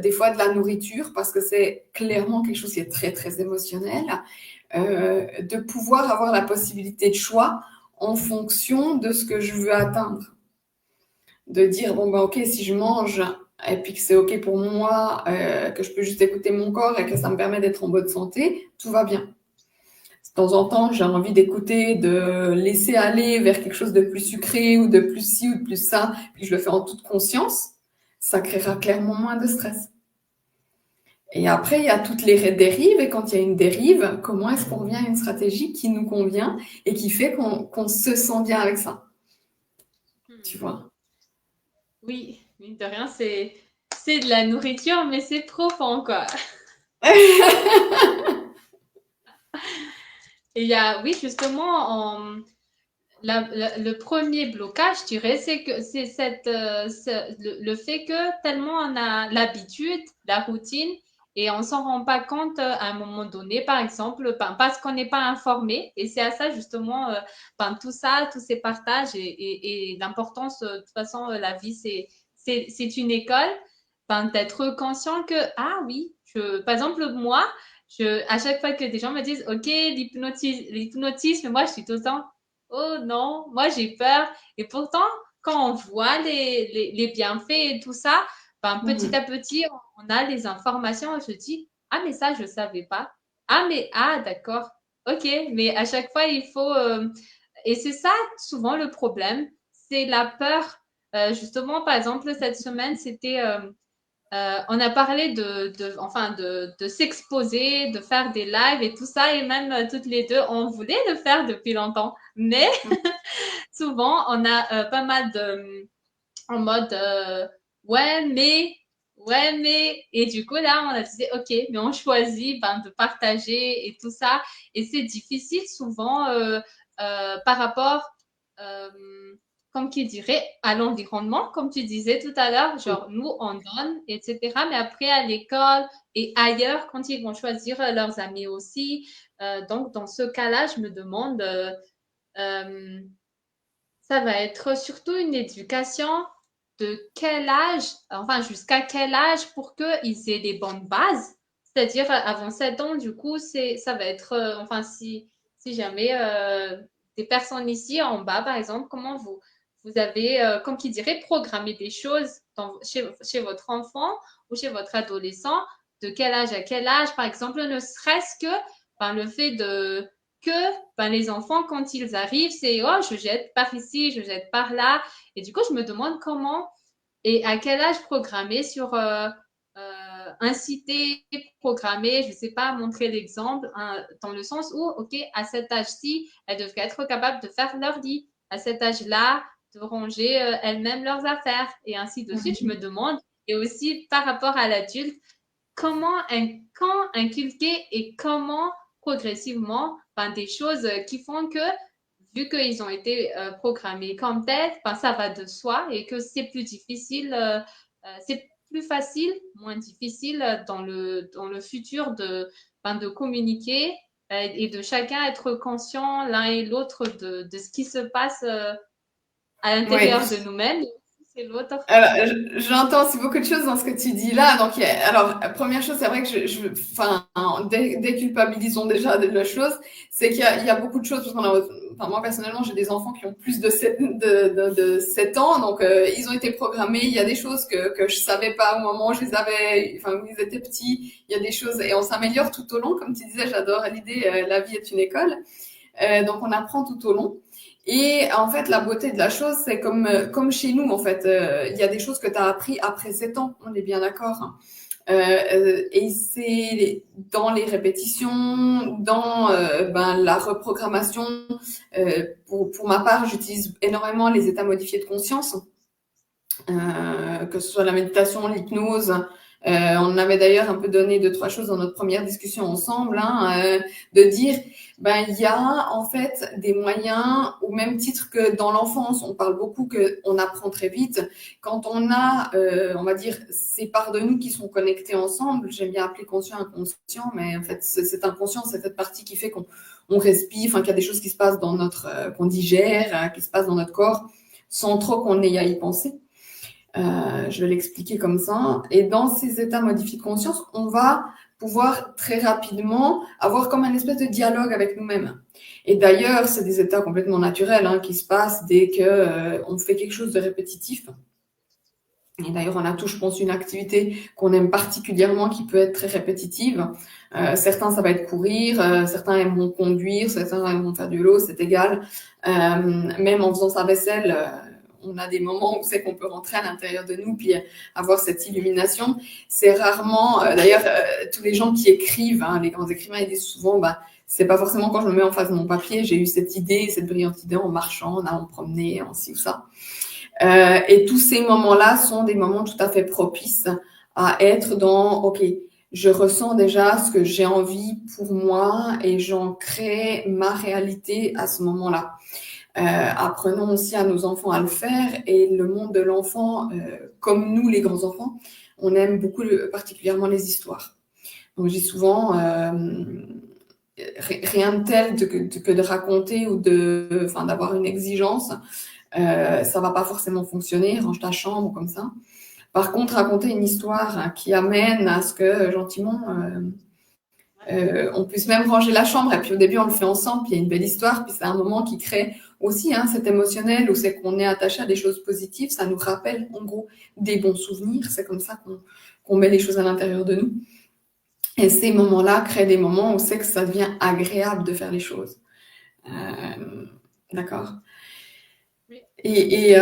Speaker 1: des fois de la nourriture parce que c'est clairement quelque chose qui est très, très émotionnel. De pouvoir avoir la possibilité de choix en fonction de ce que je veux atteindre. De dire, bon, ben, ok, si je mange et puis que c'est ok pour moi, que je peux juste écouter mon corps et que ça me permet d'être en bonne santé, tout va bien. De temps en temps, j'ai envie d'écouter, de laisser aller vers quelque chose de plus sucré ou de plus ci ou de plus ça, puis je le fais en toute conscience, ça créera clairement moins de stress. Et après, il y a toutes les dérives, et quand il y a une dérive, comment est-ce qu'on revient à une stratégie qui nous convient et qui fait qu'on se sent bien avec ça, tu vois?
Speaker 2: Oui, mine de rien, c'est de la nourriture, mais c'est profond, quoi. Et il y a, oui, justement, le premier blocage, je dirais, c'est que c'est le fait que tellement on a l'habitude, la routine, et on s'en rend pas compte à un moment donné, par exemple, parce qu'on n'est pas informé. Et c'est à ça, justement, tout ça, tous ces partages et l'importance, de toute façon, la vie, c'est une école, d'être conscient que, ah oui, par exemple, moi, à chaque fois que des gens me disent, OK, l'hypnotisme, moi, je suis tout le temps, oh non, moi j'ai peur. Et pourtant, quand on voit les bienfaits et tout ça, petit
Speaker 1: Mhm.
Speaker 2: à petit, on a les informations. On se dit, ah mais ça, je savais pas. Ah mais, ah d'accord. Ok, mais à chaque fois, il faut... et c'est ça, souvent, le problème, c'est la peur. Justement, par exemple, cette semaine, c'était... on a parlé de s'exposer, de faire des lives et tout ça, et même toutes les deux, on voulait le faire depuis longtemps. Mais souvent, on a pas mal de en mode ouais, mais, et du coup, là, on a dit, ok, mais on choisit de partager et tout ça. Et c'est difficile souvent par rapport, euh, comme qui dirait, à l'environnement, comme tu disais tout à l'heure, genre, nous, on donne, etc. Mais après, à l'école et ailleurs, quand ils vont choisir leurs amis aussi. Donc, dans ce cas-là, je me demande, euh, ça va être surtout une éducation de quel âge, enfin jusqu'à quel âge pour qu'ils aient les bonnes bases. C'est-à-dire avant 7 ans, du coup, ça va être, si jamais des personnes ici en bas, par exemple, comment vous avez, comme qui dirait, programmé des choses chez votre enfant ou chez votre adolescent, de quel âge à quel âge, par exemple, ne serait-ce que le fait que les enfants, quand ils arrivent, c'est oh, je jette par ici, je jette par là. Et du coup, je me demande comment et à quel âge programmer sur inciter, programmer, je ne sais pas, montrer l'exemple dans le sens où, OK, à cet âge-ci, elles devraient être capables de faire leur lit. À cet âge-là, de ranger elles-mêmes leurs affaires et ainsi de suite. Je me
Speaker 1: Mhm.
Speaker 2: demande, et aussi par rapport à l'adulte, quand inculquer et comment progressivement des choses qui font que, vu qu'ils ont été programmés comme tels, ça va de soi et que c'est plus difficile, c'est plus facile, moins difficile dans le futur de communiquer et de chacun être conscient l'un et l'autre de ce qui se passe à
Speaker 1: Ouais.
Speaker 2: l'intérieur de nous-mêmes. C'est l'autre.
Speaker 1: Alors, j'entends aussi beaucoup de choses dans ce que tu dis là. Donc, alors, première chose, c'est vrai que enfin, déculpabilisons déjà de la chose, c'est qu'il y a beaucoup de choses. Parce qu'on a, enfin, moi, personnellement, j'ai des enfants qui ont plus de 7 ans. Donc, ils ont été programmés. Il y a des choses que je savais pas au moment où je les avais, enfin, où ils étaient petits. Il y a des choses, et on s'améliore tout au long. Comme tu disais, j'adore l'idée, la vie est une école. Donc, on apprend tout au long. Et en fait, la beauté de la chose, c'est comme chez nous, en fait. Il y a des choses que tu as appris après 7 ans, on est bien d'accord. Et c'est dans les répétitions, dans la reprogrammation. Pour ma part, j'utilise énormément les états modifiés de conscience, que ce soit la méditation, l'hypnose, On avait d'ailleurs un peu donné 2-3 choses dans notre première discussion ensemble, de dire, il y a en fait des moyens, au même titre que dans l'enfance, on parle beaucoup qu'on apprend très vite. Quand on a, on va dire, ces parts de nous qui sont connectées ensemble, j'aime bien appeler conscient, inconscient, mais en fait, cet inconscient, c'est cette partie qui fait qu'on respire, qu'il y a des choses qui se passent dans qu'on digère, qui se passent dans notre corps, sans trop qu'on ait à y penser. Je vais l'expliquer comme ça. Et dans ces états modifiés de conscience, on va pouvoir très rapidement avoir comme un espèce de dialogue avec nous-mêmes. Et d'ailleurs, c'est des états complètement naturels qui se passent dès qu'on fait quelque chose de répétitif. Et d'ailleurs, on a tous, je pense, une activité qu'on aime particulièrement qui peut être très répétitive. Certains, ça va être courir, certains aimeront conduire, certains aimeront faire du vélo, c'est égal. Même en faisant sa vaisselle, on a des moments où c'est qu'on peut rentrer à l'intérieur de nous puis avoir cette illumination. C'est rarement, d'ailleurs, tous les gens qui écrivent, les grands écrivains, ils disent souvent, c'est pas forcément quand je me mets en face de mon papier, j'ai eu cette idée, cette brillante idée en marchant, en allant me promener, en ci ou ça. Et tous ces moments-là sont des moments tout à fait propices à être dans, OK, je ressens déjà ce que j'ai envie pour moi et j'en crée ma réalité à ce moment-là. Apprenons aussi à nos enfants à le faire et le monde de l'enfant, comme nous les grands-enfants, on aime beaucoup particulièrement les histoires. Donc je dis souvent, rien de tel que de raconter ou d'avoir une exigence, ça va pas forcément fonctionner, range ta chambre comme ça. Par contre, raconter une histoire qui amène à ce que gentiment on puisse même ranger la chambre et puis au début on le fait ensemble, puis il y a une belle histoire, puis c'est un moment qui crée aussi cet émotionnel où c'est qu'on est attaché à des choses positives, ça nous rappelle en gros des bons souvenirs, c'est comme ça qu'on met les choses à l'intérieur de nous. Et ces moments-là créent des moments où c'est que ça devient agréable de faire les choses. D'accord. Et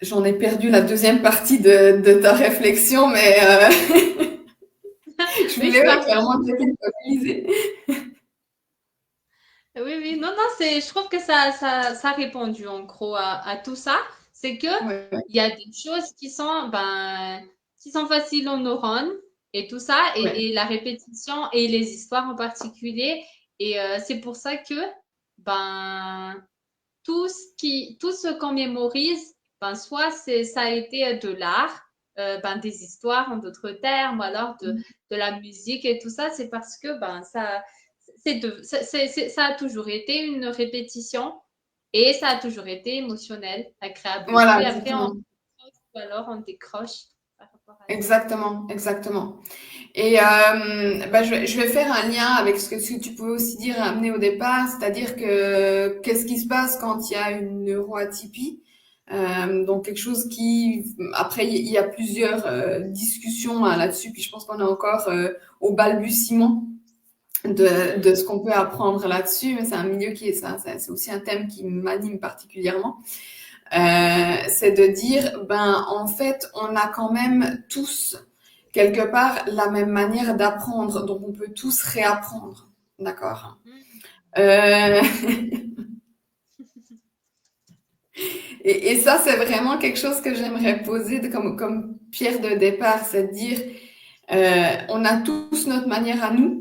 Speaker 1: j'en ai perdu la deuxième partie de ta réflexion, mais je voulais clairement te culpabiliser.
Speaker 2: Oui, non, je trouve que ça a répondu en gros à tout ça. C'est que il y a des choses qui sont faciles aux neurones et tout ça, et la répétition et les histoires en particulier. Et c'est pour ça que tout ce qu'on mémorise, soit ça a été de l'art, des histoires en d'autres termes, ou alors de la musique et tout ça, c'est parce que ça a toujours été une répétition et ça a toujours été émotionnel, agréable.
Speaker 1: Voilà,
Speaker 2: Puis après,
Speaker 1: exactement.
Speaker 2: ou alors on décroche par rapport à ça.
Speaker 1: Exactement. Et je vais faire un lien avec ce que tu pouvais aussi dire, amener au départ, c'est-à-dire que qu'est-ce qui se passe quand il y a une neuroatypie? Donc quelque chose après il y a plusieurs discussions là-dessus, puis je pense qu'on est encore au balbutiement de ce qu'on peut apprendre là-dessus, mais c'est un milieu c'est aussi un thème qui m'anime particulièrement. C'est de dire, en fait, on a quand même tous quelque part la même manière d'apprendre, donc on peut tous réapprendre, d'accord. Et ça, c'est vraiment quelque chose que j'aimerais poser comme pierre de départ, c'est de dire, on a tous notre manière à nous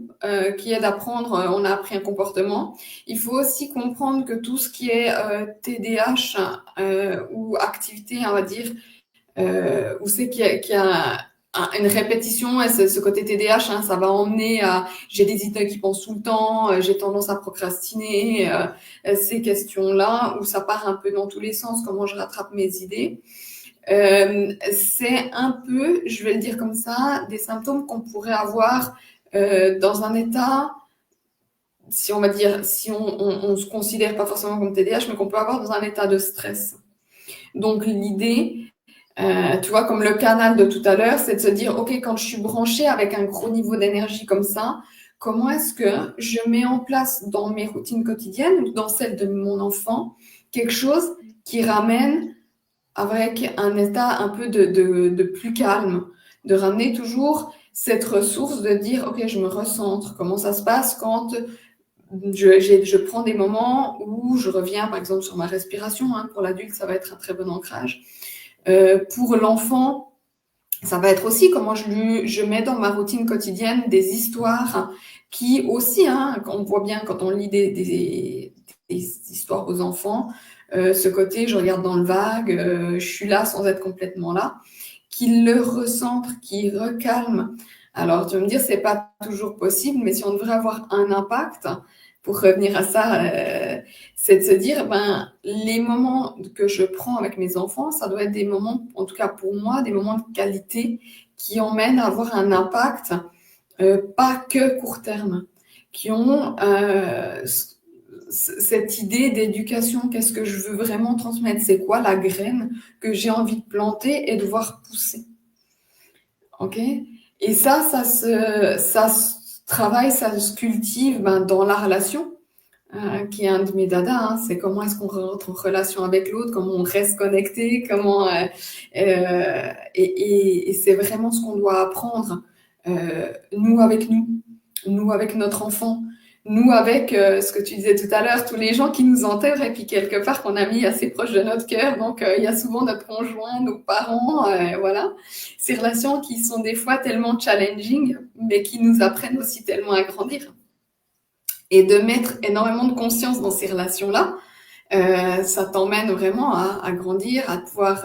Speaker 1: qui est d'apprendre, on a appris un comportement. Il faut aussi comprendre que tout ce qui est TDAH ou activité, on va dire, où c'est qu'il y a une répétition, et ce côté TDAH, ça va emmener à j'ai des idées qui pensent tout le temps, j'ai tendance à procrastiner, ces questions-là, où ça part un peu dans tous les sens, comment je rattrape mes idées. C'est un peu, je vais le dire comme ça, des symptômes qu'on pourrait avoir dans un état, si on va dire, si on se considère pas forcément comme TDAH, mais qu'on peut avoir dans un état de stress. Donc l'idée, tu vois, comme le canal de tout à l'heure, c'est de se dire, OK, quand je suis branchée avec un gros niveau d'énergie comme ça, comment est-ce que je mets en place dans mes routines quotidiennes ou dans celles de mon enfant quelque chose qui ramène avec un état un peu de plus calme, de ramener toujours cette ressource de dire, OK, je me recentre. Comment ça se passe quand je prends des moments où je reviens, par exemple, sur ma respiration. Pour l'adulte, ça va être un très bon ancrage. Pour l'enfant, Ça va être aussi comment je mets dans ma routine quotidienne des histoires qui aussi, hein, on voit bien quand on lit des histoires aux enfants, ce côté je regarde dans le vague, je suis là sans être complètement là, qui le recentre, qui recalme. Alors tu vas me dire c'est pas toujours possible, mais si on devrait avoir un impact, pour revenir à ça, c'est de se dire, ben, les moments que je prends avec mes enfants, ça doit être des moments, en tout cas pour moi, des moments de qualité qui emmènent à avoir un impact, pas que court terme, qui ont cette idée d'éducation, qu'est-ce que je veux vraiment transmettre, c'est quoi la graine que j'ai envie de planter et de voir pousser. Ok? Et ça se travaille, ça se cultive ben, dans la relation qui est un de mes dadas, hein, c'est comment est-ce qu'on rentre en relation avec l'autre, comment on reste connecté, et c'est vraiment ce qu'on doit apprendre, nous avec nous, nous avec notre enfant, nous avec ce que tu disais tout à l'heure, tous les gens qui nous enterrent et puis quelque part qu'on a mis assez proche de notre cœur, donc il y a souvent notre conjoint, nos parents, voilà, ces relations qui sont des fois tellement challenging, mais qui nous apprennent aussi tellement à grandir et de mettre énormément de conscience dans ces relations-là, ça t'emmène vraiment à grandir, à pouvoir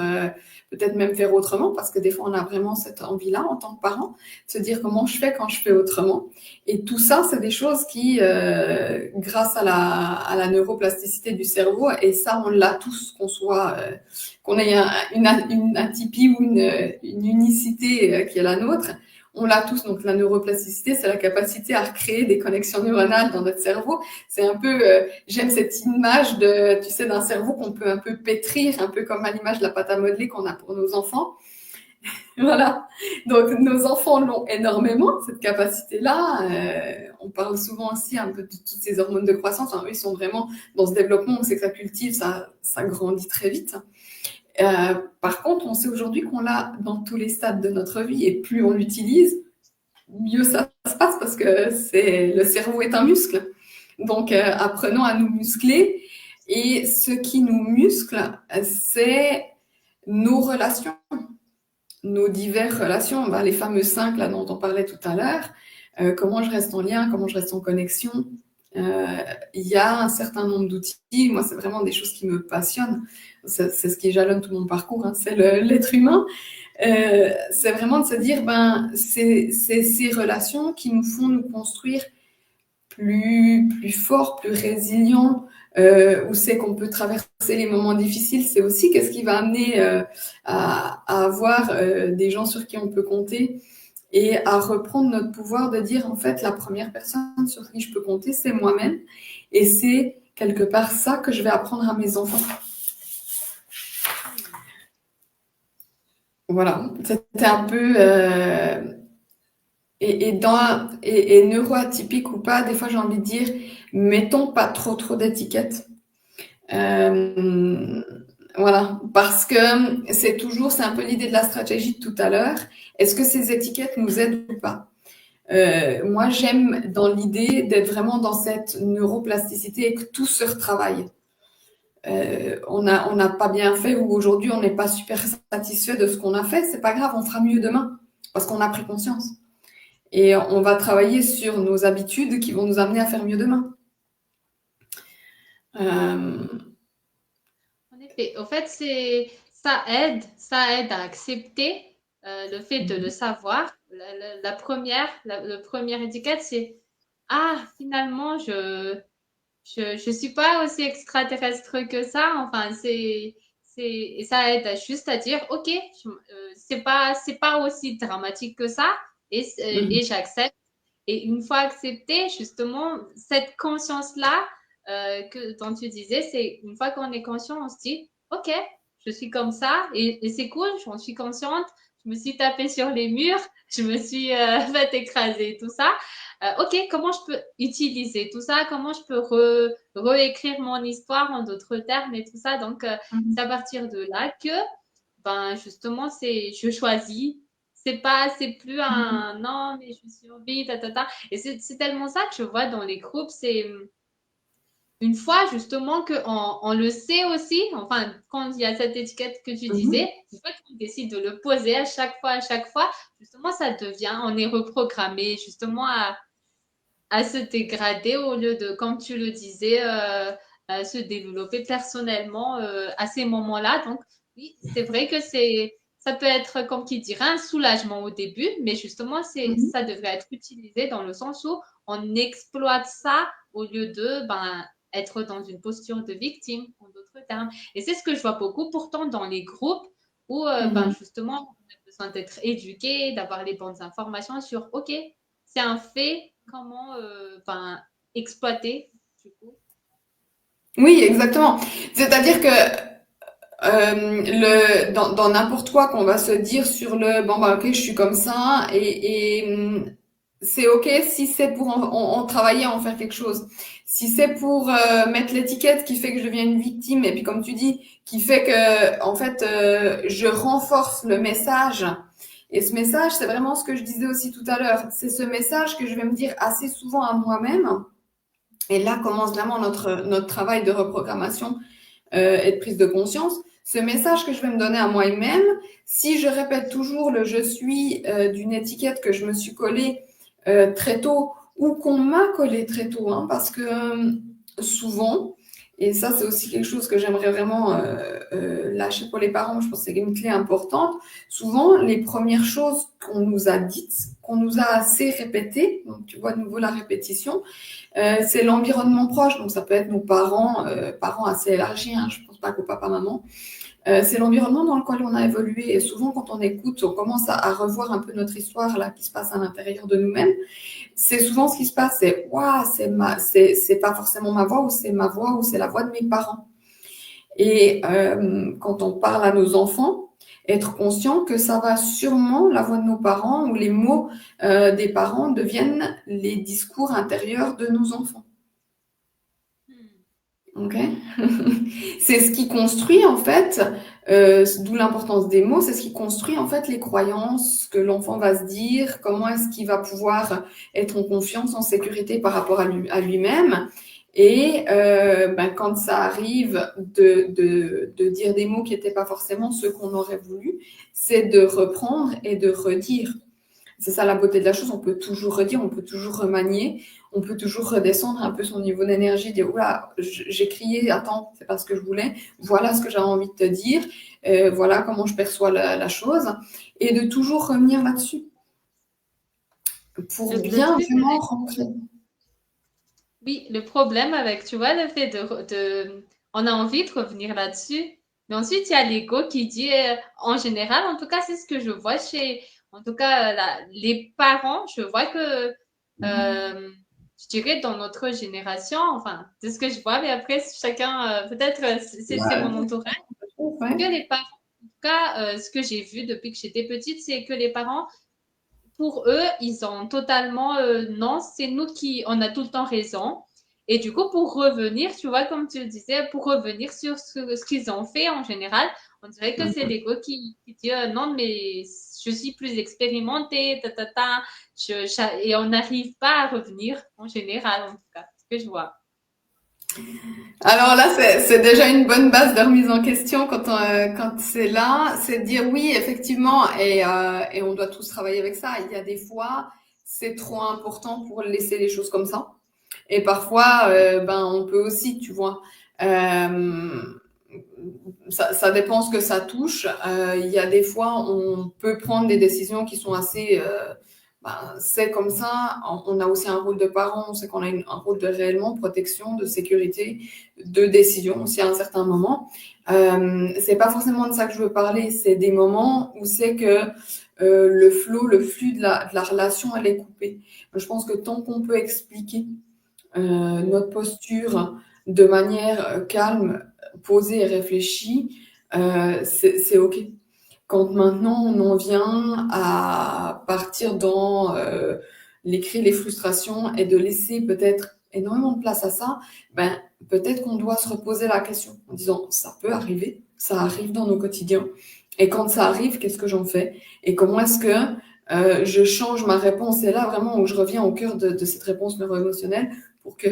Speaker 1: peut-être même faire autrement, parce que des fois, on a vraiment cette envie-là en tant que parent, de se dire comment je fais quand je fais autrement. Et tout ça, c'est des choses qui, grâce à la neuroplasticité du cerveau, et ça, on l'a tous, qu'on ait une atypie ou une unicité qui est la nôtre, on l'a tous. Donc, la neuroplasticité, c'est la capacité à recréer des connexions neuronales dans notre cerveau. C'est un peu, j'aime cette image de, tu sais, d'un cerveau qu'on peut un peu pétrir, un peu comme à l'image de la pâte à modeler qu'on a pour nos enfants. Voilà. Donc, nos enfants l'ont énormément, cette capacité-là. On parle souvent aussi un peu de toutes ces hormones de croissance. Enfin, eux, ils sont vraiment dans ce développement, on sait que ça cultive, ça grandit très vite. Par contre, on sait aujourd'hui qu'on l'a dans tous les stades de notre vie et plus on l'utilise, mieux ça se passe parce que le cerveau est un muscle. Donc, apprenons à nous muscler. Et ce qui nous muscle, c'est nos relations, nos diverses relations, ben, les fameux 5 là, dont on parlait tout à l'heure. Comment je reste en lien, comment je reste en connexion. Il y a un certain nombre d'outils. Moi, c'est vraiment des choses qui me passionnent. C'est ce qui jalonne tout mon parcours, hein, c'est l'être humain. C'est vraiment de se dire, ben, c'est ces relations qui nous font nous construire plus fort, plus résilient, où c'est qu'on peut traverser les moments difficiles, c'est aussi qu'est-ce qui va amener à avoir des gens sur qui on peut compter et à reprendre notre pouvoir de dire, en fait, la première personne sur qui je peux compter, c'est moi-même. Et c'est quelque part ça que je vais apprendre à mes enfants. Voilà, c'était un peu... et neuroatypique ou pas, des fois j'ai envie de dire, mettons pas trop d'étiquettes. Euh, voilà, parce que c'est un peu l'idée de la stratégie de tout à l'heure. Est-ce que ces étiquettes nous aident ou pas? Moi, j'aime dans l'idée d'être vraiment dans cette neuroplasticité et que tout se retravaille. On n'a pas bien fait ou aujourd'hui on n'est pas super satisfait de ce qu'on a fait, c'est pas grave, on fera mieux demain parce qu'on a pris conscience. Et on va travailler sur nos habitudes qui vont nous amener à faire mieux demain.
Speaker 2: En effet, au fait, ça aide à accepter le fait de le savoir. Le première étiquette, c'est ah, finalement, je suis pas aussi extraterrestre que ça. Enfin, et ça aide juste à dire, ok, c'est pas aussi dramatique que ça, et j'accepte. Et une fois accepté, justement, cette conscience-là dont tu disais, c'est une fois qu'on est conscient, on se dit, ok, je suis comme ça, et c'est cool, j'en suis consciente. Je me suis tapée sur les murs, je me suis fait écraser, tout ça. Ok, comment je peux utiliser tout ça? Comment je peux réécrire mon histoire en d'autres termes et tout ça? Donc, c'est à partir de là que, ben, justement, je choisis. C'est plus un non, mais je survis, ta. Et c'est tellement ça que je vois dans les groupes. C'est une fois justement qu'on le sait aussi, enfin, quand il y a cette étiquette que tu disais, une fois qu'on décide de le poser à chaque fois, justement, ça devient, on est reprogrammé justement à se dégrader au lieu de, comme tu le disais, à se développer personnellement à ces moments-là. Donc, oui, c'est vrai que ça peut être, comme qui dirait, un soulagement au début, mais justement, ça devrait être utilisé dans le sens où on exploite ça au lieu de être dans une posture de victime, en d'autres termes. Et c'est ce que je vois beaucoup pourtant dans les groupes où justement, on a besoin d'être éduqué, d'avoir les bonnes informations sur, OK, c'est un fait, comment exploiter, du coup.
Speaker 1: Oui, exactement. C'est-à-dire que dans n'importe quoi qu'on va se dire sur le bon bah ok je suis comme ça c'est ok si c'est pour en travailler en faire quelque chose, si c'est pour mettre l'étiquette qui fait que je deviens une victime et puis comme tu dis qui fait que en fait je renforce le message, et ce message c'est vraiment ce que je disais aussi tout à l'heure, c'est ce message que je vais me dire assez souvent à moi-même, et là commence vraiment notre travail de reprogrammation et de prise de conscience. Ce message que je vais me donner à moi-même, si je répète toujours le je suis d'une étiquette que je me suis collée très tôt ou qu'on m'a collé très tôt, hein, parce que souvent, et ça c'est aussi quelque chose que j'aimerais vraiment lâcher pour les parents, je pense que c'est une clé importante, souvent les premières choses qu'on nous a dites, qu'on nous a assez répétées, donc tu vois de nouveau la répétition, c'est l'environnement proche, donc ça peut être nos parents, parents assez élargis, hein, je pense pas qu'au papa-maman. C'est l'environnement dans lequel on a évolué, et souvent quand on écoute, on commence à revoir un peu notre histoire là qui se passe à l'intérieur de nous-mêmes. C'est souvent ce qui se passe, c'est waouh, c'est pas forcément ma voix, ou c'est ma voix, ou c'est la voix de mes parents. Et quand on parle à nos enfants, être conscient que ça va sûrement, la voix de nos parents ou les mots des parents deviennent les discours intérieurs de nos enfants. Ok. C'est ce qui construit en fait, d'où l'importance des mots, c'est ce qui construit en fait les croyances que l'enfant va se dire, comment est-ce qu'il va pouvoir être en confiance, en sécurité par rapport à lui-même. Et quand ça arrive de dire des mots qui n'étaient pas forcément ceux qu'on aurait voulu, c'est de reprendre et de redire. C'est ça la beauté de la chose, on peut toujours redire, on peut toujours remanier, on peut toujours redescendre un peu son niveau d'énergie, dire oula, j'ai crié, attends, c'est pas ce que je voulais, voilà ce que j'avais envie de te dire, voilà comment je perçois la chose, et de toujours revenir là-dessus pour
Speaker 2: Le
Speaker 1: bien
Speaker 2: truc
Speaker 1: vraiment
Speaker 2: avec,
Speaker 1: rentrer.
Speaker 2: oui, le problème avec, tu vois, le fait on a envie de revenir là-dessus, mais ensuite il y a l'ego qui dit, en général, en tout cas, c'est ce que je vois en tout cas, les parents, je vois que, je dirais dans notre génération, enfin, c'est ce que je vois, mais après, chacun, peut-être, c'est mon entourage,
Speaker 1: Ouais.
Speaker 2: que les parents, en tout cas, ce que j'ai vu depuis que j'étais petite, c'est que les parents, pour eux, ils ont totalement non, c'est nous qui on a tout le temps raison. Et du coup, pour revenir, tu vois, comme tu le disais, pour revenir sur ce qu'ils ont fait en général, on dirait que c'est l'ego qui dit non, mais je suis plus expérimentée, et on n'arrive pas à revenir en général, en tout cas, ce que je vois.
Speaker 1: Alors là, c'est déjà une bonne base de remise en question quand c'est là, c'est de dire oui, effectivement, et on doit tous travailler avec ça. Il y a des fois, c'est trop important pour laisser les choses comme ça. Et parfois, on peut aussi, tu vois, euh, ça dépend ce que ça touche. Il y a des fois, on peut prendre des décisions qui sont assez, c'est comme ça. On a aussi un rôle de parent, on sait qu'on a un rôle de réellement protection, de sécurité, de décision aussi à un certain moment. C'est pas forcément de ça que je veux parler, c'est des moments où c'est que le flow, le flux de la relation, elle est coupée. Je pense que tant qu'on peut expliquer notre posture de manière calme, posée et réfléchie, c'est OK. Quand maintenant on en vient à partir dans les cris, les frustrations et de laisser peut-être énormément de place à ça, peut-être qu'on doit se reposer la question en disant ça peut arriver, ça arrive dans nos quotidiens. Et quand ça arrive, qu'est-ce que j'en fais? Et comment est-ce que je change ma réponse? Et là, vraiment, où je reviens au cœur de cette réponse neuro-émotionnelle pour que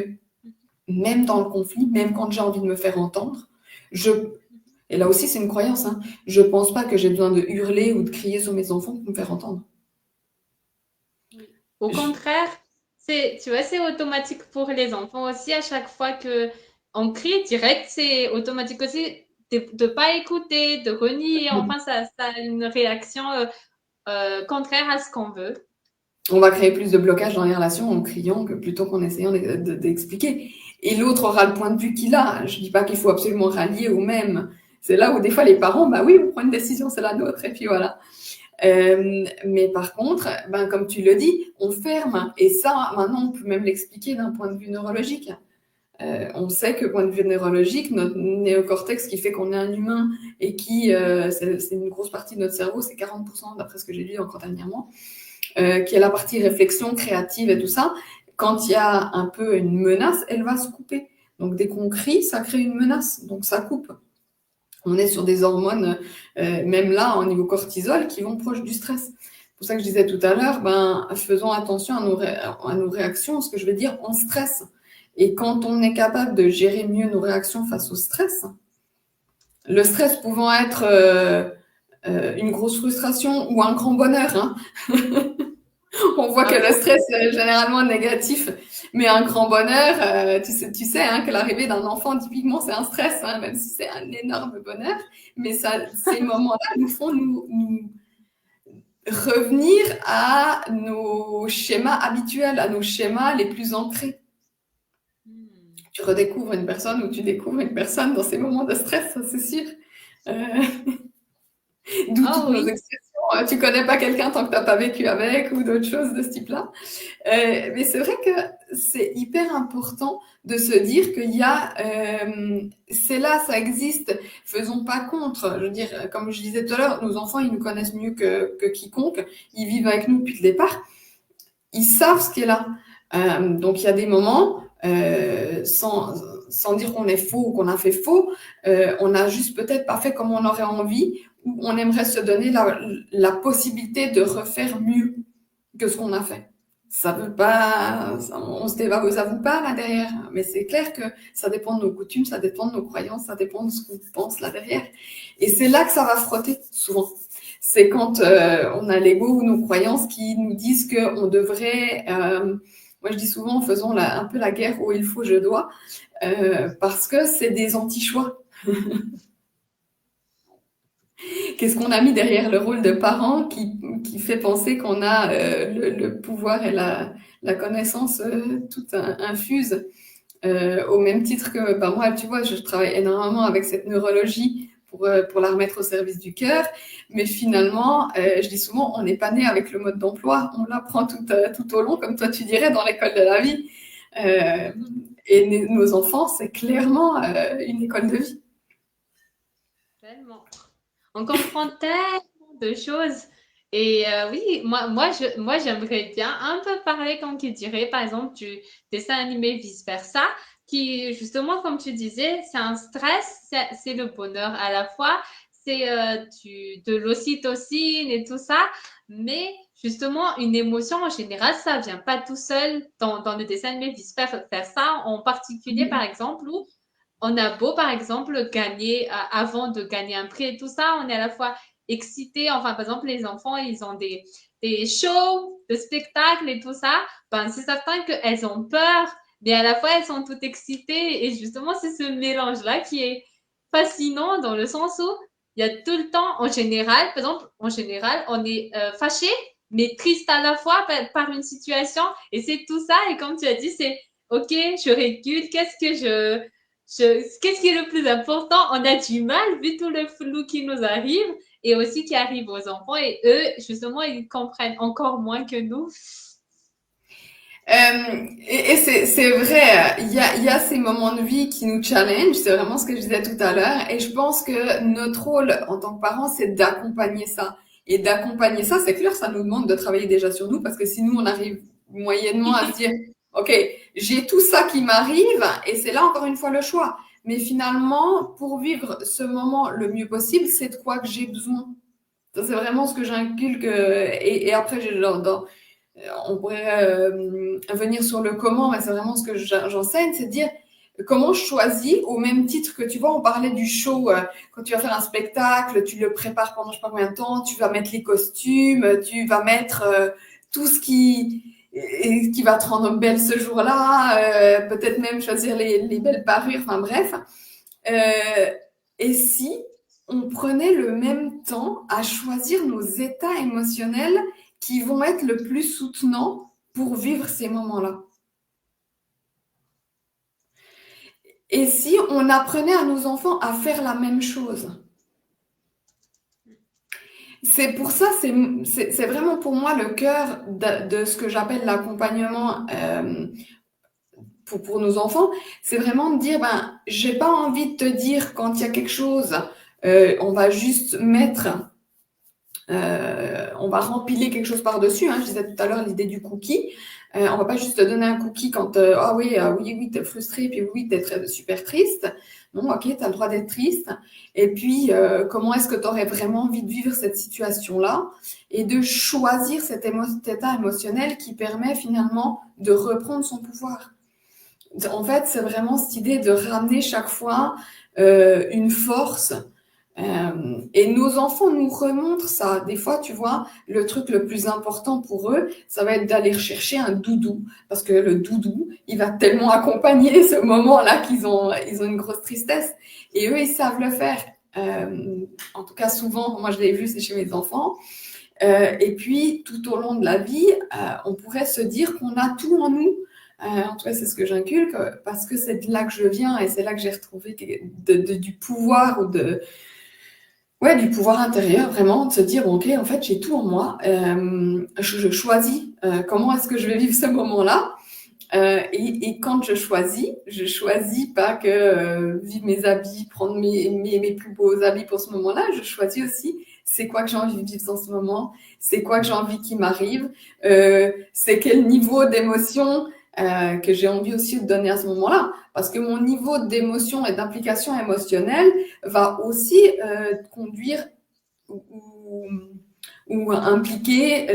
Speaker 1: même dans le conflit, même quand j'ai envie de me faire entendre. Et là aussi, c'est une croyance, hein. Je pense pas que j'ai besoin de hurler ou de crier sur mes enfants pour me faire entendre.
Speaker 2: Oui. Au contraire, tu vois, c'est automatique pour les enfants aussi. À chaque fois que on crie direct, c'est automatique aussi de pas écouter, de renier. Enfin, ça a une réaction contraire à ce qu'on veut.
Speaker 1: On va créer plus de blocage dans les relations en criant que plutôt qu'en essayant d'expliquer. Et l'autre aura le point de vue qu'il a. Je dis pas qu'il faut absolument rallier au même. C'est là où des fois les parents, bah oui, on prend une décision, c'est la nôtre, et puis voilà. Mais par contre, ben, comme tu le dis, on ferme. Et ça, maintenant, on peut même l'expliquer d'un point de vue neurologique. On sait que, point de vue neurologique, notre néocortex qui fait qu'on est un humain et qui, c'est une grosse partie de notre cerveau, c'est 40% d'après ce que j'ai lu encore dernièrement, qui est la partie réflexion créative et tout ça, quand il y a un peu une menace, elle va se couper. Donc dès qu'on crie, ça crée une menace, donc ça coupe. On est sur des hormones, même là, au niveau cortisol, qui vont proche du stress. C'est pour ça que je disais tout à l'heure, ben, faisons attention à nos réactions, ce que je veux dire, on stresse. Et quand on est capable de gérer mieux nos réactions face au stress, le stress pouvant être une grosse frustration ou un grand bonheur, hein. On voit que le stress est généralement négatif, mais un grand bonheur, tu sais hein, que l'arrivée d'un enfant, typiquement, c'est un stress, hein, même si c'est un énorme bonheur. Mais ça, ces moments-là nous font nous revenir à nos schémas habituels, à nos schémas les plus ancrés. Tu redécouvres une personne ou tu découvres une personne dans ces moments de stress, ça c'est sûr. D'où toutes nos expressions. Tu connais pas quelqu'un tant que tu n'as pas vécu avec ou d'autres choses de ce type-là. Mais c'est vrai que c'est hyper important de se dire qu'il y a, c'est là, ça existe. Faisons pas contre. Je veux dire, comme je disais tout à l'heure, nos enfants, ils nous connaissent mieux que quiconque. Ils vivent avec nous depuis le départ. Ils savent ce qui est là. Donc il y a des moments, sans dire qu'on est faux ou qu'on a fait faux, on a juste peut-être pas fait comme on aurait envie, ou on aimerait se donner la possibilité de refaire mieux que ce qu'on a fait. Ça veut pas, on se désavoue pas là derrière, mais c'est clair que ça dépend de nos coutumes, ça dépend de nos croyances, ça dépend de ce qu'on pense là derrière. Et c'est là que ça va frotter souvent. C'est quand on a l'ego ou nos croyances qui nous disent qu'on devrait, moi je dis souvent, faisons un peu la guerre où il faut, je dois, parce que c'est des anti-choix. Qu'est-ce qu'on a mis derrière le rôle de parent qui fait penser qu'on a le pouvoir et la connaissance toute infuse au même titre que bah, moi, tu vois, je travaille énormément avec cette neurologie pour la remettre au service du cœur, mais finalement, je dis souvent, on n'est pas né avec le mode d'emploi, on l'apprend tout au long, comme toi tu dirais, dans l'école de la vie. Et nos enfants, c'est clairement une école de vie.
Speaker 2: Tellement. On comprend tellement de choses. Et oui, moi j'aimerais bien un peu parler, comme tu dirais, par exemple, du dessin animé vice-versa, qui, justement, comme tu disais, c'est un stress, c'est le bonheur à la fois, c'est de l'ocytocine et tout ça, mais justement, une émotion en général, ça vient pas tout seul dans le dessin animé vice-versa, en particulier, par exemple, où on a beau, par exemple, gagner, avant de gagner un prix et tout ça, on est à la fois excité. Enfin, par exemple, les enfants, ils ont des shows, de spectacles et tout ça. Ben, c'est certain qu'elles ont peur, mais à la fois, elles sont toutes excitées. Et justement, c'est ce mélange-là qui est fascinant dans le sens où il y a tout le temps, en général, par exemple, en général, on est fâché, mais triste à la fois par une situation. Et c'est tout ça. Et comme tu as dit, c'est OK, je recule. Qu'est-ce qui est le plus important? On a du mal, vu tout le flou qui nous arrive et aussi qui arrive aux enfants. Et eux, justement, ils comprennent encore moins que nous.
Speaker 1: Et c'est vrai, il y a ces moments de vie qui nous challenge, c'est vraiment ce que je disais tout à l'heure, et je pense que notre rôle en tant que parents, c'est d'accompagner ça. Et d'accompagner ça, c'est clair, ça nous demande de travailler déjà sur nous, parce que si nous, on arrive moyennement à se dire, OK, j'ai tout ça qui m'arrive, et c'est là encore une fois le choix. Mais finalement, pour vivre ce moment le mieux possible, c'est de quoi que j'ai besoin. Ça, c'est vraiment ce que j'inculque, et après, on pourrait venir sur le comment, mais c'est vraiment ce que j'enseigne, c'est de dire comment je choisis, au même titre que, tu vois, on parlait du show, quand tu vas faire un spectacle, tu le prépares pendant je sais pas combien de temps, tu vas mettre les costumes, tu vas mettre tout ce qui va te rendre belle ce jour-là, peut-être même choisir les belles parures, enfin bref. Et si on prenait le même temps à choisir nos états émotionnels qui vont être le plus soutenants pour vivre ces moments-là? Et si on apprenait à nos enfants à faire la même chose? C'est pour ça, c'est vraiment pour moi le cœur de ce que j'appelle l'accompagnement pour nos enfants. C'est vraiment de dire, ben, j'ai pas envie de te dire quand il y a quelque chose, on va juste mettre, on va rempiler quelque chose par-dessus. Hein, je disais tout à l'heure l'idée du cookie. On va pas juste te donner un cookie quand ah oui, oui, t'es frustré, puis oui, t'es super triste. Non, ok, t'as le droit d'être triste. Et puis, comment est-ce que tu aurais vraiment envie de vivre cette situation-là et de choisir cet état émotionnel qui permet finalement de reprendre son pouvoir. En fait, c'est vraiment cette idée de ramener chaque fois une force. Et nos enfants nous remontrent ça. Des fois, tu vois, le truc le plus important pour eux, ça va être d'aller chercher un doudou. Parce que le doudou, il va tellement accompagner ce moment-là qu'ils ont une grosse tristesse. Et eux, ils savent le faire. En tout cas, souvent, moi je l'ai vu, c'est chez mes enfants. Et puis, tout au long de la vie, on pourrait se dire qu'on a tout en nous. En tout cas, c'est ce que j'inculque, parce que c'est de là que je viens et c'est là que j'ai retrouvé du pouvoir ou du pouvoir intérieur, vraiment, de se dire, ok, en fait, j'ai tout en moi. Je choisis comment est-ce que je vais vivre ce moment-là. Et quand je choisis pas que vivre mes habits, prendre mes plus beaux habits pour ce moment-là, je choisis aussi c'est quoi que j'ai envie de vivre en ce moment, c'est quoi que j'ai envie qui m'arrive, c'est quel niveau d'émotion que j'ai envie aussi de donner à ce moment-là. Parce que mon niveau d'émotion et d'implication émotionnelle va aussi conduire ou impliquer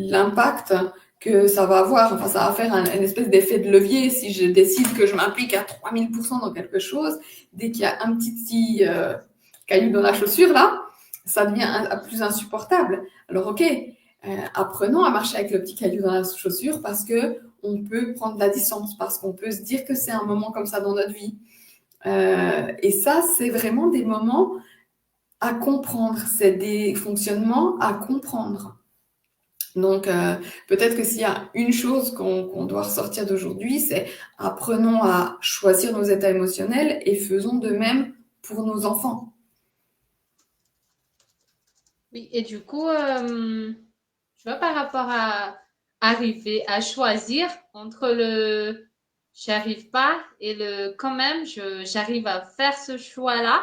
Speaker 1: l'impact que ça va avoir. Enfin, ça va faire une espèce d'effet de levier. Si je décide que je m'implique à 3000% dans quelque chose, dès qu'il y a un petit caillou dans la chaussure, là, ça devient plus insupportable. Alors, ok, apprenons à marcher avec le petit caillou dans la chaussure parce que on peut prendre la distance, parce qu'on peut se dire que c'est un moment comme ça dans notre vie. Et ça, c'est vraiment des moments à comprendre. C'est des fonctionnements à comprendre. Donc, peut-être que s'il y a une chose qu'on doit ressortir d'aujourd'hui, c'est apprenons à choisir nos états émotionnels et faisons de même pour nos enfants.
Speaker 2: Oui, et du coup, tu vois, par rapport à arriver à choisir entre le j'arrive pas et le quand même, j'arrive à faire ce choix-là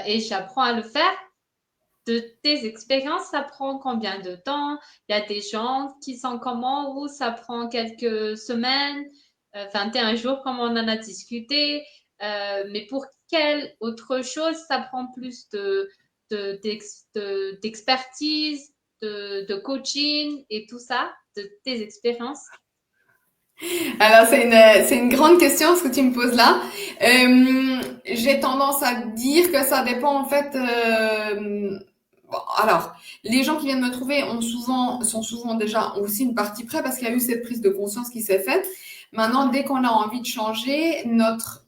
Speaker 2: et j'apprends à le faire. De tes expériences, ça prend combien de temps? Il y a des gens qui sont comment où ça prend quelques semaines, 21 jours comme on en a discuté. Mais pour quelle autre chose, ça prend plus d'expertise, de coaching et tout ça, de tes expériences?
Speaker 1: Alors, c'est une grande question ce que tu me poses là. J'ai tendance à dire que ça dépend en fait. Bon, alors, les gens qui viennent me trouver sont souvent déjà aussi une partie près parce qu'il y a eu cette prise de conscience qui s'est faite. Maintenant, dès qu'on a envie de changer, notre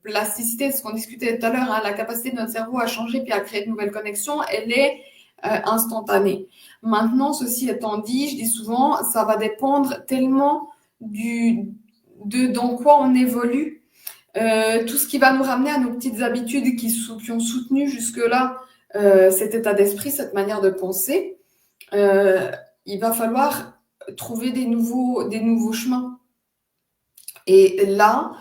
Speaker 1: plasticité, ce qu'on discutait tout à l'heure, hein, la capacité de notre cerveau à changer puis à créer de nouvelles connexions, elle est instantanée. Maintenant, ceci étant dit, je dis souvent, ça va dépendre tellement dans quoi on évolue. Tout ce qui va nous ramener à nos petites habitudes qui ont soutenu jusque-là cet état d'esprit, cette manière de penser, il va falloir trouver des nouveaux chemins. Et là,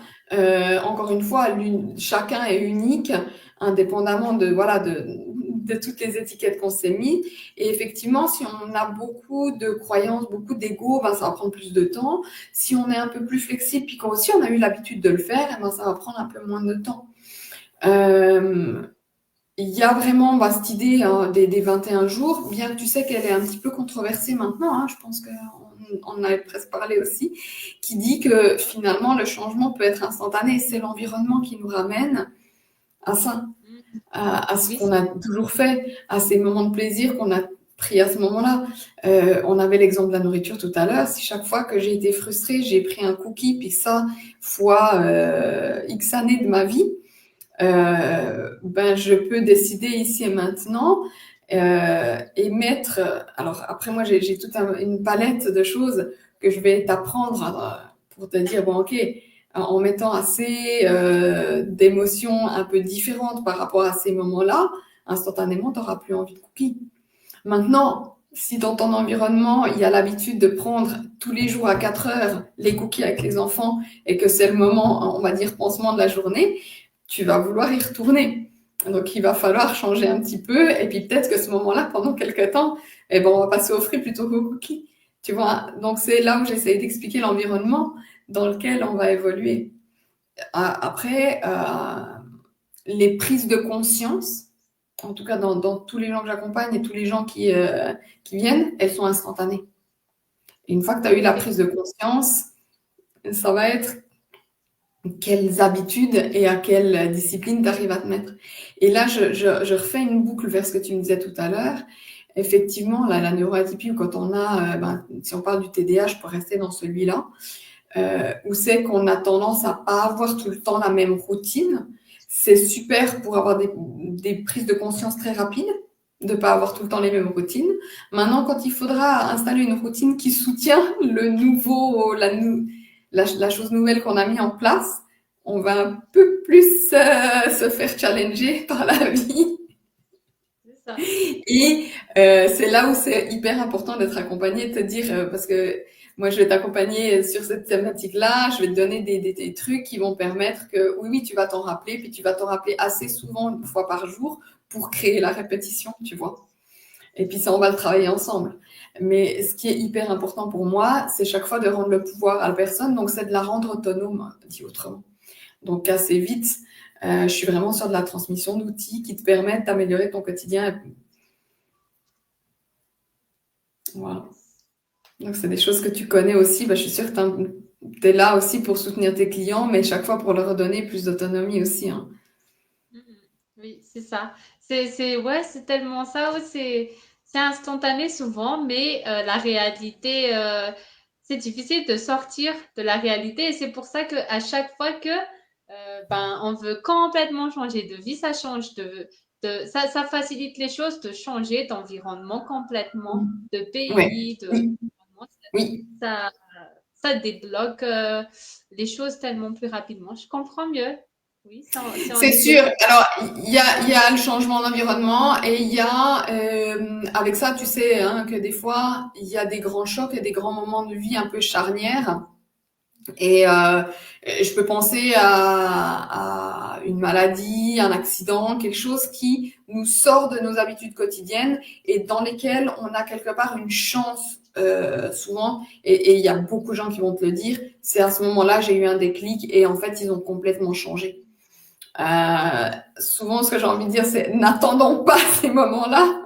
Speaker 1: encore une fois, chacun est unique, indépendamment de toutes les étiquettes qu'on s'est mis. Et effectivement, si on a beaucoup de croyances, beaucoup d'ego, ben, ça va prendre plus de temps. Si on est un peu plus flexible, puis aussi on a eu l'habitude de le faire, eh ben, ça va prendre un peu moins de temps. Il y a vraiment cette idée hein, des 21 jours, bien que tu sais qu'elle est un petit peu controversée maintenant. Hein, je pense qu'on on en avait presque parlé aussi, qui dit que finalement le changement peut être instantané. C'est l'environnement qui nous ramène à ça, à ce
Speaker 2: Oui,
Speaker 1: qu'on a toujours fait, à ces moments de plaisir qu'on a pris à ce moment-là. On avait l'exemple de la nourriture tout à l'heure. Si chaque fois que j'ai été frustrée, j'ai pris un cookie, puis ça, fois X années de ma vie, ben, je peux décider ici et maintenant et mettre. Alors après, moi, j'ai toute une palette de choses que je vais t'apprendre pour te dire bon, ok, en mettant assez d'émotions un peu différentes par rapport à ces moments-là, instantanément, tu n'auras plus envie de cookies. Maintenant, si dans ton environnement, il y a l'habitude de prendre tous les jours à 4 heures les cookies avec les enfants et que c'est le moment, on va dire, pansement de la journée, tu vas vouloir y retourner. Donc, il va falloir changer un petit peu. Et puis, peut-être que ce moment-là, pendant quelques temps, eh ben, on va passer aux fruits plutôt qu'aux cookies. Tu vois? Donc, c'est là où j'essaie d'expliquer l'environnement dans lequel on va évoluer. Après, les prises de conscience, en tout cas dans tous les gens que j'accompagne et tous les gens qui viennent, elles sont instantanées. Et une fois que tu as eu la prise de conscience, ça va être quelles habitudes et à quelle discipline tu arrives à te mettre. Et là, je refais une boucle vers ce que tu me disais tout à l'heure. Effectivement, là, la neuroatypie, ou quand on a, si on parle du TDAH, pour rester dans celui-là, où c'est qu'on a tendance à pas avoir tout le temps la même routine. C'est super pour avoir des prises de conscience très rapides, de pas avoir tout le temps les mêmes routines. Maintenant, quand il faudra installer une routine qui soutient le nouveau, la chose nouvelle qu'on a mis en place, on va un peu plus se faire challenger par la vie.
Speaker 2: c'est ça.
Speaker 1: Et c'est là où c'est hyper important d'être accompagné, de te dire, parce que moi je vais t'accompagner sur cette thématique-là, je vais te donner des trucs qui vont permettre que oui, oui, tu vas t'en rappeler, puis tu vas t'en rappeler assez souvent, une fois par jour, pour créer la répétition, tu vois. Et puis ça, on va le travailler ensemble. Mais ce qui est hyper important pour moi, c'est chaque fois de rendre le pouvoir à la personne, donc c'est de la rendre autonome, dit autrement. Donc assez vite, je suis vraiment sur de la transmission d'outils qui te permettent d'améliorer ton quotidien. Voilà. Donc, c'est des choses que tu connais aussi. Bah, je suis sûre que tu es là aussi pour soutenir tes clients, mais chaque fois pour leur redonner plus d'autonomie aussi. Hein.
Speaker 2: Oui, c'est ça. Ouais, c'est tellement ça. Ouais, c'est instantané souvent, mais la réalité, c'est difficile de sortir de la réalité. Et c'est pour ça que à chaque fois que ben, on veut complètement changer de vie, ça change ça facilite les choses de changer d'environnement complètement, de
Speaker 1: Ouais.
Speaker 2: pays,
Speaker 1: Oui. Oui.
Speaker 2: ça, ça débloque les choses tellement plus rapidement. Je comprends mieux. Oui, si on
Speaker 1: C'est
Speaker 2: est
Speaker 1: sûr.
Speaker 2: débloqué.
Speaker 1: Alors, il y a le changement d'environnement et il y a, avec ça, tu sais, hein, que des fois, il y a des grands chocs et des grands moments de vie un peu charnières. Et je peux penser à une maladie, un accident, quelque chose qui nous sort de nos habitudes quotidiennes et dans lesquelles on a quelque part une chance souvent. Et il y a beaucoup de gens qui vont te le dire. C'est à ce moment-là, j'ai eu un déclic et en fait, ils ont complètement changé. Souvent, ce que j'ai envie de dire, c'est n'attendons pas ces moments-là.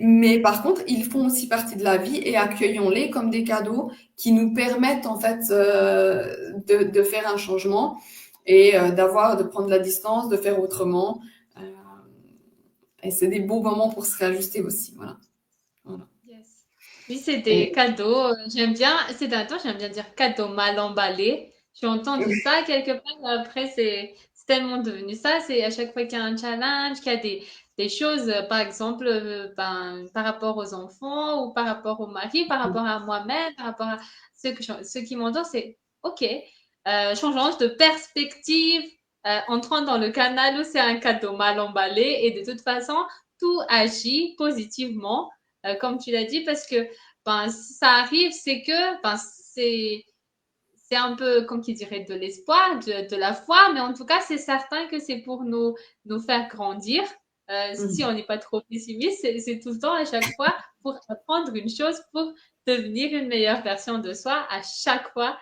Speaker 1: Mais par contre, ils font aussi partie de la vie et accueillons-les comme des cadeaux qui nous permettent en fait de faire un changement et de prendre la distance, de faire autrement. Euh, et c'est des beaux moments pour se réajuster aussi. Voilà. Voilà.
Speaker 2: Yes. Oui, c'est des
Speaker 1: Et,
Speaker 2: cadeaux. J'aime bien, ces derniers temps, j'aime bien dire cadeaux mal emballés. J'ai entendu ça quelque part. Après, c'est tellement devenu ça. C'est à chaque fois qu'il y a un challenge, qu'il y a des choses, par exemple, ben, par rapport aux enfants ou par rapport au mari, par rapport à moi-même, par rapport à ceux qui m'entendent, c'est OK. Changeons de perspective, entrant dans le canal où c'est un cadeau mal emballé et de toute façon, tout agit positivement comme tu l'as dit, parce que ben, si ça arrive, c'est que ben, c'est un peu, comme qui dirait, de l'espoir, de la foi, mais en tout cas, c'est certain que c'est pour nous faire grandir. Si on n'est pas trop pessimiste, c'est tout le temps, à chaque fois, pour apprendre une chose, pour devenir une meilleure version de soi, à chaque fois.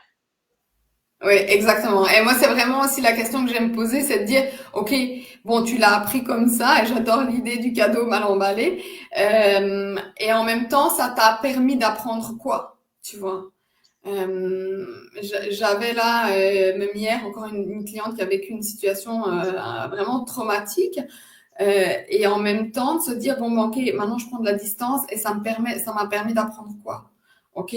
Speaker 1: Oui, exactement. Et moi, c'est vraiment aussi la question que j'aime poser, c'est de dire, OK, bon, tu l'as appris comme ça, et j'adore l'idée du cadeau mal emballé. Et en même temps, ça t'a permis d'apprendre quoi, tu vois? J'avais là, même hier, encore une cliente qui a vécu une situation vraiment traumatique. Et en même temps, de se dire, bon, ben, OK, maintenant je prends de la distance et ça m'a permis d'apprendre quoi? OK.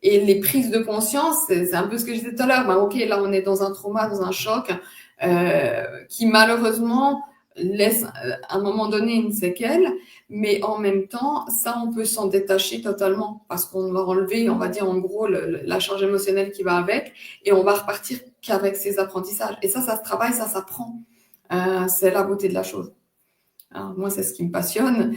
Speaker 1: Et les prises de conscience, c'est un peu ce que je disais tout à l'heure. Ben, OK, là, on est dans un trauma, dans un choc, qui malheureusement laisse à un moment donné une séquelle, mais en même temps, ça, on peut s'en détacher totalement parce qu'on va enlever, on va dire en gros, la charge émotionnelle qui va avec et on va repartir qu'avec ses apprentissages. Et ça se travaille, ça s'apprend. C'est la beauté de la chose. Alors, moi, c'est ce qui me passionne.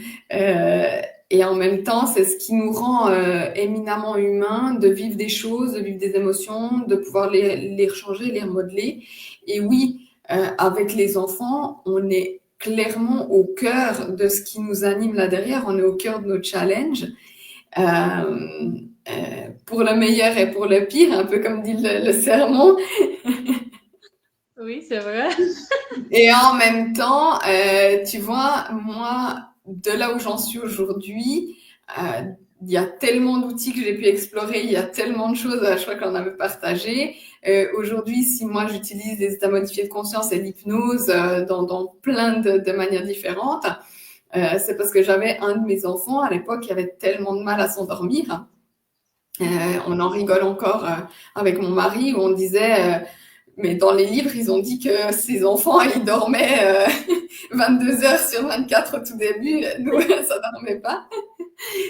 Speaker 1: Et en même temps, c'est ce qui nous rend éminemment humains de vivre des choses, de vivre des émotions, de pouvoir les rechanger, les remodeler. Et oui, avec les enfants, on est clairement au cœur de ce qui nous anime là derrière. On est au cœur de nos challenges. Pour le meilleur et pour le pire, un peu comme dit le sermon.
Speaker 2: Oui, c'est vrai.
Speaker 1: Et en même temps, tu vois, moi, de là où j'en suis aujourd'hui, euh, il y a tellement d'outils que j'ai pu explorer, il y a tellement de choses, je crois qu'on avait partagé. Aujourd'hui, si moi j'utilise des états modifiés de conscience et l'hypnose dans plein de manières différentes, c'est parce que j'avais un de mes enfants à l'époque qui avait tellement de mal à s'endormir. On en rigole encore avec mon mari où on disait mais dans les livres, ils ont dit que ces enfants, ils dormaient 22 heures sur 24 au tout début. Nous, ça dormait pas.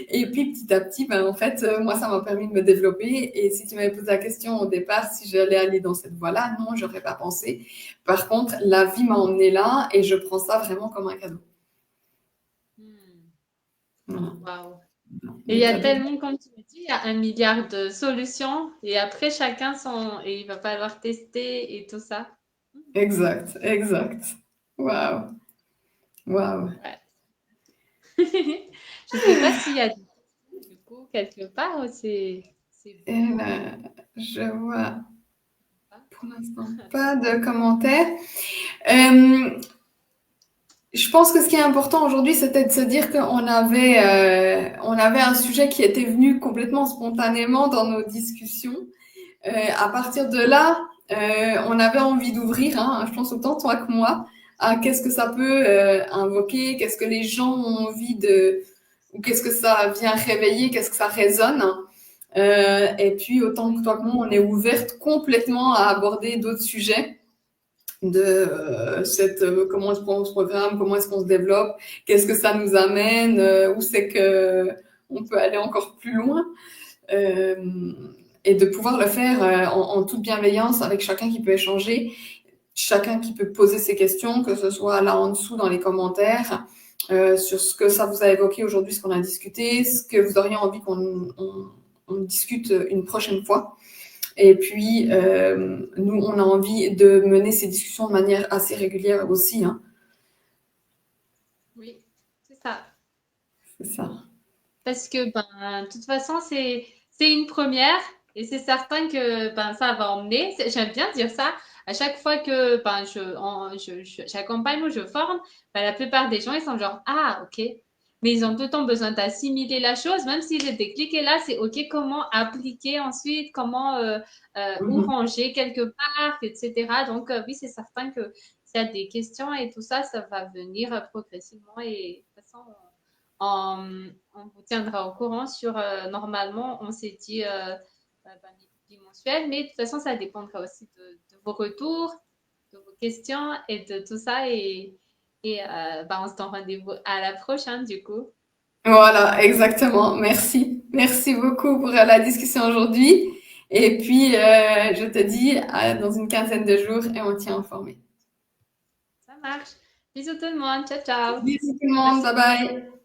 Speaker 1: Et puis, petit à petit, ben, en fait, moi, ça m'a permis de me développer. Et si tu m'avais posé la question au départ, si j'allais aller dans cette voie-là, non, j'aurais pas pensé. Par contre, la vie m'a emmenée là et je prends ça vraiment comme un cadeau.
Speaker 2: Hmm.
Speaker 1: Voilà.
Speaker 2: Waouh. Et il
Speaker 1: Le
Speaker 2: y a
Speaker 1: cadeau.
Speaker 2: tellement, comme tu me dis, il y a un milliard de solutions et après chacun son, et il va falloir tester et tout ça.
Speaker 1: Exact, exact. Waouh, waouh.
Speaker 2: Ouais. Je sais pas s'il y a du coup quelque part ou c'est
Speaker 1: Et
Speaker 2: bon.
Speaker 1: je vois pour l'instant pas de commentaires. Euh, Je pense que ce qui est important aujourd'hui, c'était de se dire on avait un sujet qui était venu complètement spontanément dans nos discussions. À partir de là, on avait envie d'ouvrir, hein, je pense autant toi que moi, à qu'est-ce que ça peut invoquer, qu'est-ce que les gens ont envie de, ou qu'est-ce que ça vient réveiller, qu'est-ce que ça résonne. Et puis autant que toi que moi, on est ouverte complètement à aborder d'autres sujets de comment est-ce qu'on se programme, comment est-ce qu'on se développe, qu'est-ce que ça nous amène, où c'est que on peut aller encore plus loin, euh, et de pouvoir le faire en toute bienveillance avec chacun qui peut échanger, chacun qui peut poser ses questions, que ce soit là en dessous dans les commentaires, sur ce que ça vous a évoqué aujourd'hui, ce qu'on a discuté, ce que vous auriez envie on discute une prochaine fois. Et puis, nous, on a envie de mener ces discussions de manière assez régulière aussi, hein.
Speaker 2: Oui, c'est ça.
Speaker 1: C'est ça.
Speaker 2: Parce que ben, de toute façon, c'est une première et c'est certain que ben, ça va emmener. J'aime bien dire ça. À chaque fois que ben, j'accompagne ou je forme, ben, la plupart des gens, ils sont genre, ah, ok. Mais ils ont tout le temps besoin d'assimiler la chose, même si le déclic est là, c'est ok, comment appliquer ensuite, comment où
Speaker 1: Mhm.
Speaker 2: ranger quelque part, etc. Donc, oui, c'est certain que s'il y a des questions et tout ça, ça va venir progressivement et de toute façon, on vous tiendra au courant sur, normalement, on s'est dit bimensuel, mais de toute façon, ça dépendra aussi de vos retours, de vos questions et de tout ça. Et bah, on se donne rendez-vous à la prochaine, du coup.
Speaker 1: Voilà, exactement. Merci. Merci beaucoup pour la discussion aujourd'hui. Et puis, je te dis dans une quinzaine de jours et on tient informé.
Speaker 2: Ça marche. Bisous tout le monde. Ciao, ciao.
Speaker 1: Bisous tout le monde.
Speaker 2: Merci.
Speaker 1: Bye bye.